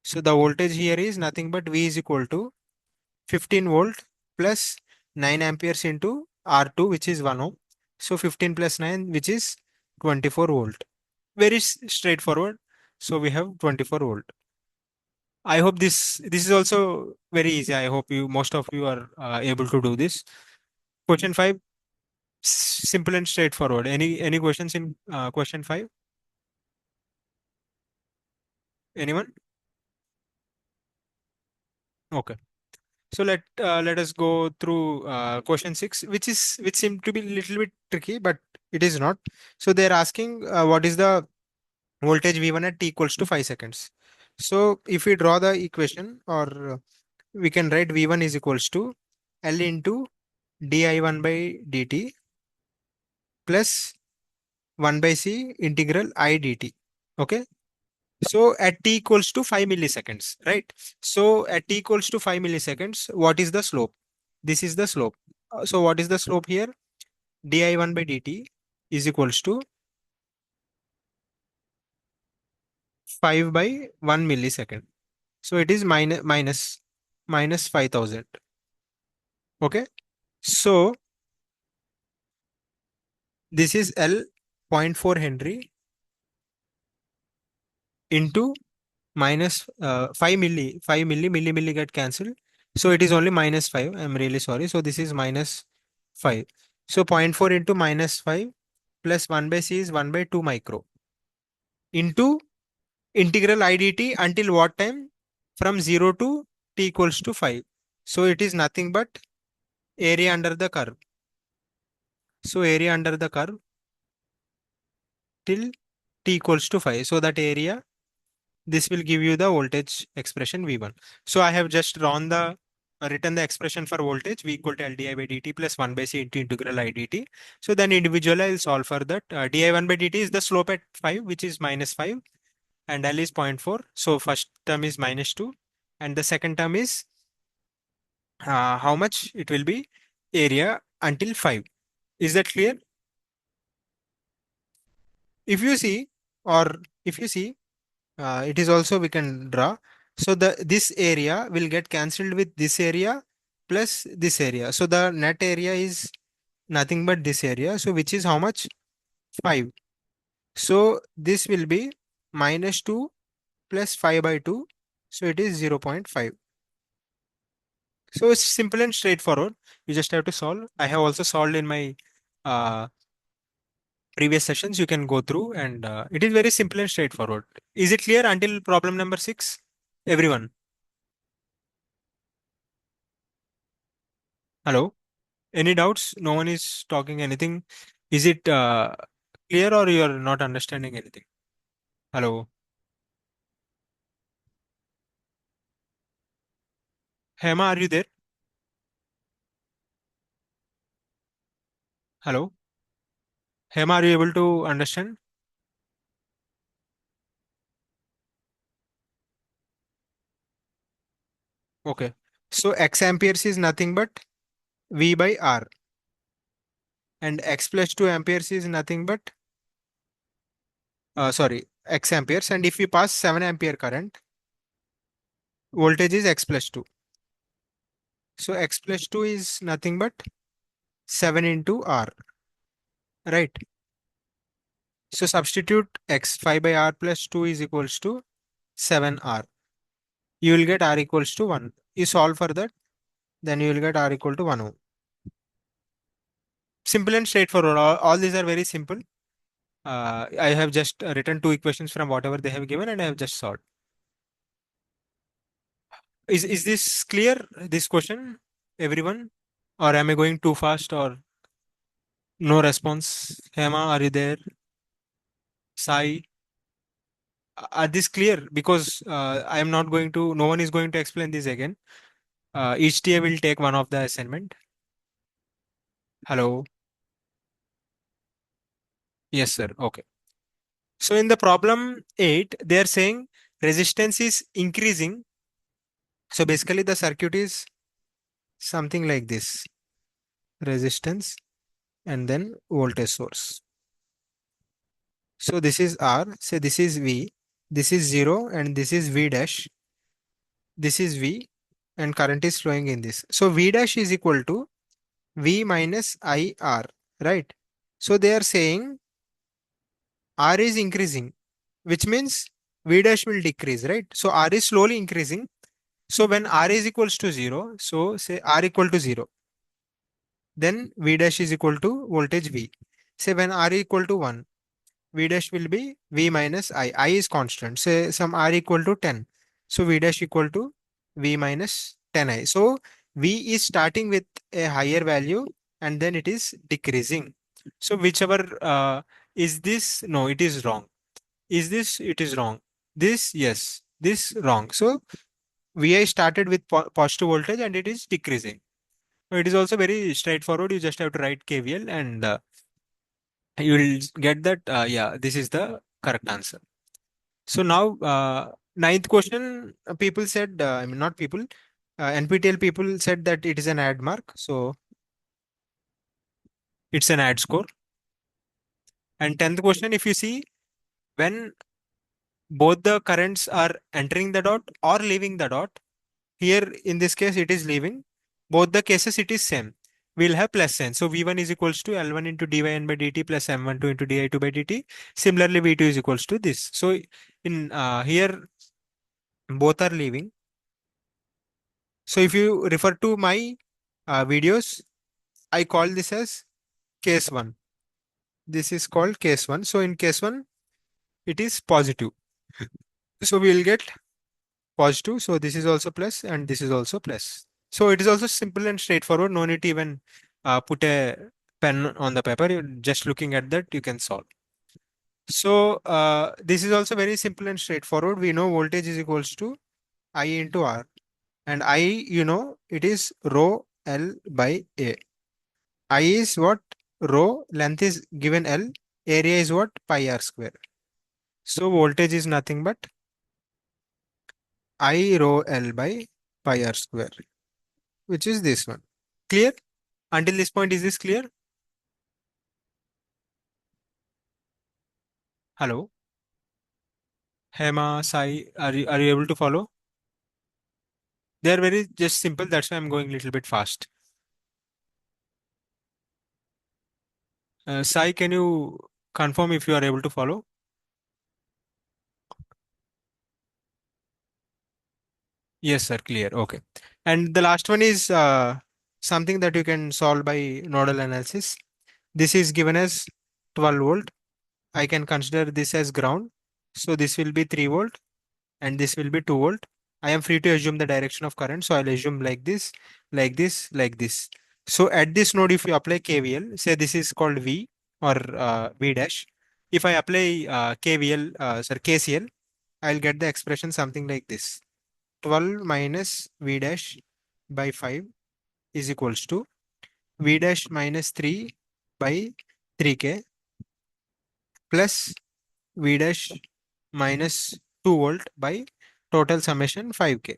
S1: So the voltage here is nothing but V is equal to 15 volt plus 9 amperes into R2 which is 1 ohm. So 15 plus 9 which is 24 volt. Very straightforward. So we have 24 volt. I hope this is also very easy. I hope most of you are able to do this. Question 5, simple and straightforward. Any questions in question 5? Anyone? Okay. So let us go through question 6, which seemed to be a little bit tricky, but it is not. So they're asking what is the voltage V1 at t equals to 5 seconds. So if we draw the equation, or we can write V1 is equals to L into di1 by dt plus 1 by c integral I dt. Okay. So at t equals to 5 milliseconds, right? So at t equals to 5 milliseconds, what is the slope? This is the slope. So what is the slope here? di1 by dt is equals to 5 by 1 millisecond. So it is minus 5000. Okay. So this is L 0.4 Henry into minus 5 milli get cancelled. So it is only minus 5. I'm really sorry. So this is minus 5. So 0.4 into minus 5 plus 1 by c is 1 by 2 micro into integral IDT until what time? From 0 to t equals to 5. So it is nothing but area under the curve. So area under the curve till t equals to 5. So that area, this will give you the voltage expression V1. So I have just written the expression for voltage V equal to LdI by dt plus 1 by c into integral IDT. So then individually I'll solve for that. di1 by dt is the slope at 5, which is minus 5, and L is 0.4. So first term is minus 2 and the second term is how much it will be? Area until 5. Is that clear? If you see, or if you see, it is also we can draw. So this area will get cancelled with this area plus this area. So the net area is nothing but this area. So which is how much? 5. So this will be minus 2 plus 5 by 2. So it is 0.5. So it's simple and straightforward. You just have to solve. I have also solved in my uh, previous sessions. You can go through and it is very simple and straightforward. Is it clear until problem number 6? Everyone? Hello? Any doubts? No one is talking anything. Is it clear or you are not understanding anything? Hello. Hema, are you there? Hello. Hema, are you able to understand? Okay. So x amperes is nothing but V by R, and x plus 2 amperes is nothing but sorry, x amperes, and if we pass 7 ampere current, voltage is x plus 2. So x plus 2 is nothing but 7 into R, right? So substitute x 5 by R plus 2 is equals to 7R. You will get R equals to 1. You solve for that, then you will get R equal to 1 ohm. Simple and straightforward. All these are very simple. I have just written two equations from whatever they have given and I have just solved. Is this clear, this question, everyone? Or am I going too fast or no response? Hema, are you there? Sai, are this clear? Because I am not going to, no one is going to explain this again. Each TA will take one of the assignment. Hello. Yes, sir. Okay. So in the problem 8, they are saying resistance is increasing. So basically the circuit is something like this. Resistance and then voltage source. So this is R, say this is V, this is 0 and this is V dash. This is V and current is flowing in this. So V dash is equal to V minus IR, right? So they are saying R is increasing, which means V dash will decrease, right? So R is slowly increasing. So when R is equals to 0, so say R equal to 0, then V dash is equal to voltage V. Say when R equal to 1, V dash will be V minus I. I is constant. Say some R equal to 10. So V dash equal to V minus 10I. So V is starting with a higher value and then it is decreasing. So whichever is this? No, it is wrong. Is this? It is wrong. This, yes. This, wrong. So Vi started with positive voltage and it is decreasing. So it is also very straightforward. You just have to write KVL and you will get that, yeah, this is the correct answer. So now, ninth question, people said, I mean, not people, NPTEL people said that it is an add mark. So it's an add score. And 10th question, if you see, when both the currents are entering the dot or leaving the dot, here in this case, it is leaving. Both the cases, it is same. We'll have plus sign. So V1 is equals to L1 into dyn by dt plus M12 into di2 by dt. Similarly, V2 is equals to this. So in here, both are leaving. So if you refer to my videos, I call this as case 1. This is called case 1. So in case 1, it is positive. So we will get positive. So this is also plus and this is also plus. So it is also simple and straightforward. No need to even put a pen on the paper. Just looking at that, you can solve. So this is also very simple and straightforward. We know voltage is equals to I into R. And I, you know, it is rho L by A. I is what? Rho, length is given L, area is what? Pi R square. So voltage is nothing but I rho L by pi R square, which is this one. Clear? Until this point, is this clear? Hello? Hema, Sai, are you able to follow? They are very just simple. That's why I'm going a little bit fast. Sai, can you confirm if you are able to follow? Yes, sir. Clear. Okay. And the last one is something that you can solve by nodal analysis. This is given as 12 volt. I can consider this as ground. So this will be 3 volt and this will be 2 volt. I am free to assume the direction of current. So I'll assume like this, like this, like this. So at this node, if you apply KVL, say this is called V or V dash. if I apply KCL, I'll get the expression something like this. 12 minus V dash by 5 is equals to V dash minus 3 by 3K plus V dash minus 2 volt by total summation 5K.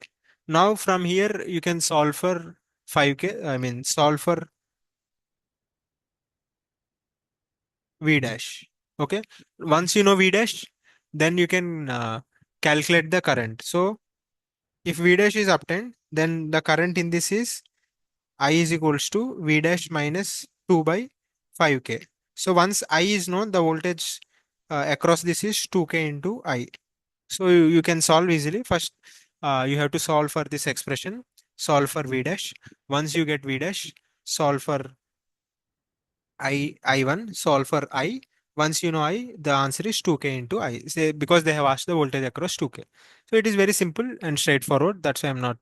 S1: Now from here you can solve for 5K, I mean solve for V dash. Okay. Once you know V dash, then you can calculate the current. So if V dash is obtained, then the current in this is I is equals to V dash minus 2 by 5K. So once I is known, the voltage across this is 2K into I. So you can solve easily. First, you have to solve for this expression, solve for V dash. Once you get V dash, solve for I1, solve for I. Once you know I, the answer is 2K into I. Say, because they have asked the voltage across 2K. So it is very simple and straightforward. That's why I'm not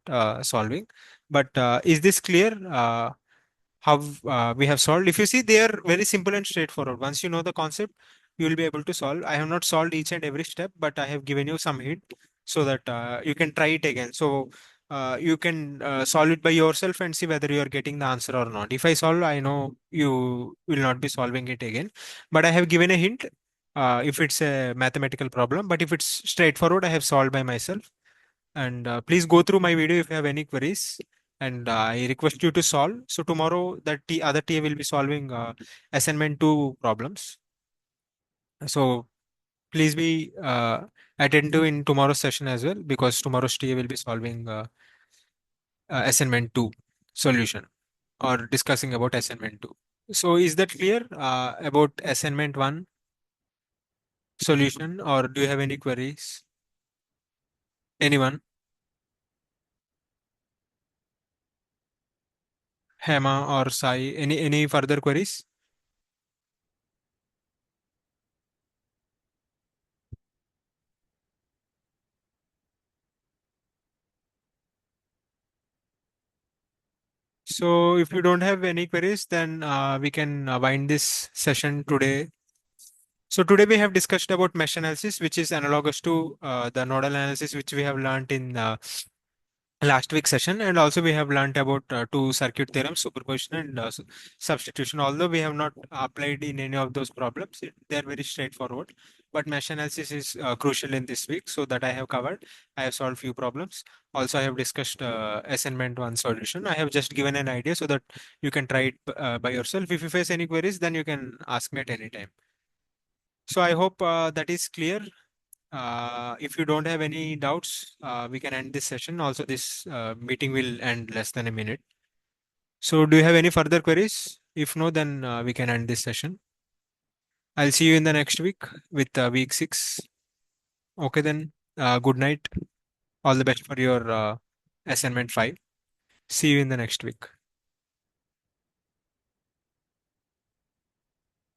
S1: solving. But is this clear? How we have solved? If you see, they are very simple and straightforward. Once you know the concept, you will be able to solve. I have not solved each and every step, but I have given you some hint so that you can try it again. So you can solve it by yourself and see whether you are getting the answer or not. If I solve, I know you will not be solving it again, but I have given a hint if it's a mathematical problem. But if it's straightforward, I have solved by myself. And please go through my video if you have any queries. And I request you to solve. So tomorrow, the other TA will be solving assignment 2 problems. So please be attentive in tomorrow's session as well, because tomorrow's TA will be solving assignment 2 solution or discussing about assignment 2. So is that clear about assignment 1 solution, or do you have any queries? Anyone? Hema or Sai, any further queries? So if you don't have any queries, then we can wind this session today. So today we have discussed about mesh analysis, which is analogous to the nodal analysis, which we have learned in last week's session. And also we have learned about two circuit theorems, superposition and substitution. Although we have not applied in any of those problems, they are very straightforward. But mesh analysis is crucial in this week, so that I have covered. I have solved few problems. Also, I have discussed assignment 1 solution. I have just given an idea so that you can try it by yourself. If you face any queries, then you can ask me at any time. So I hope that is clear. If you don't have any doubts, we can end this session. Also, this meeting will end less than a minute. So do you have any further queries? If no, then we can end this session. I'll see you in the next week with week 6. Okay, then. Good night. All the best for your assignment 5. See you in the next week.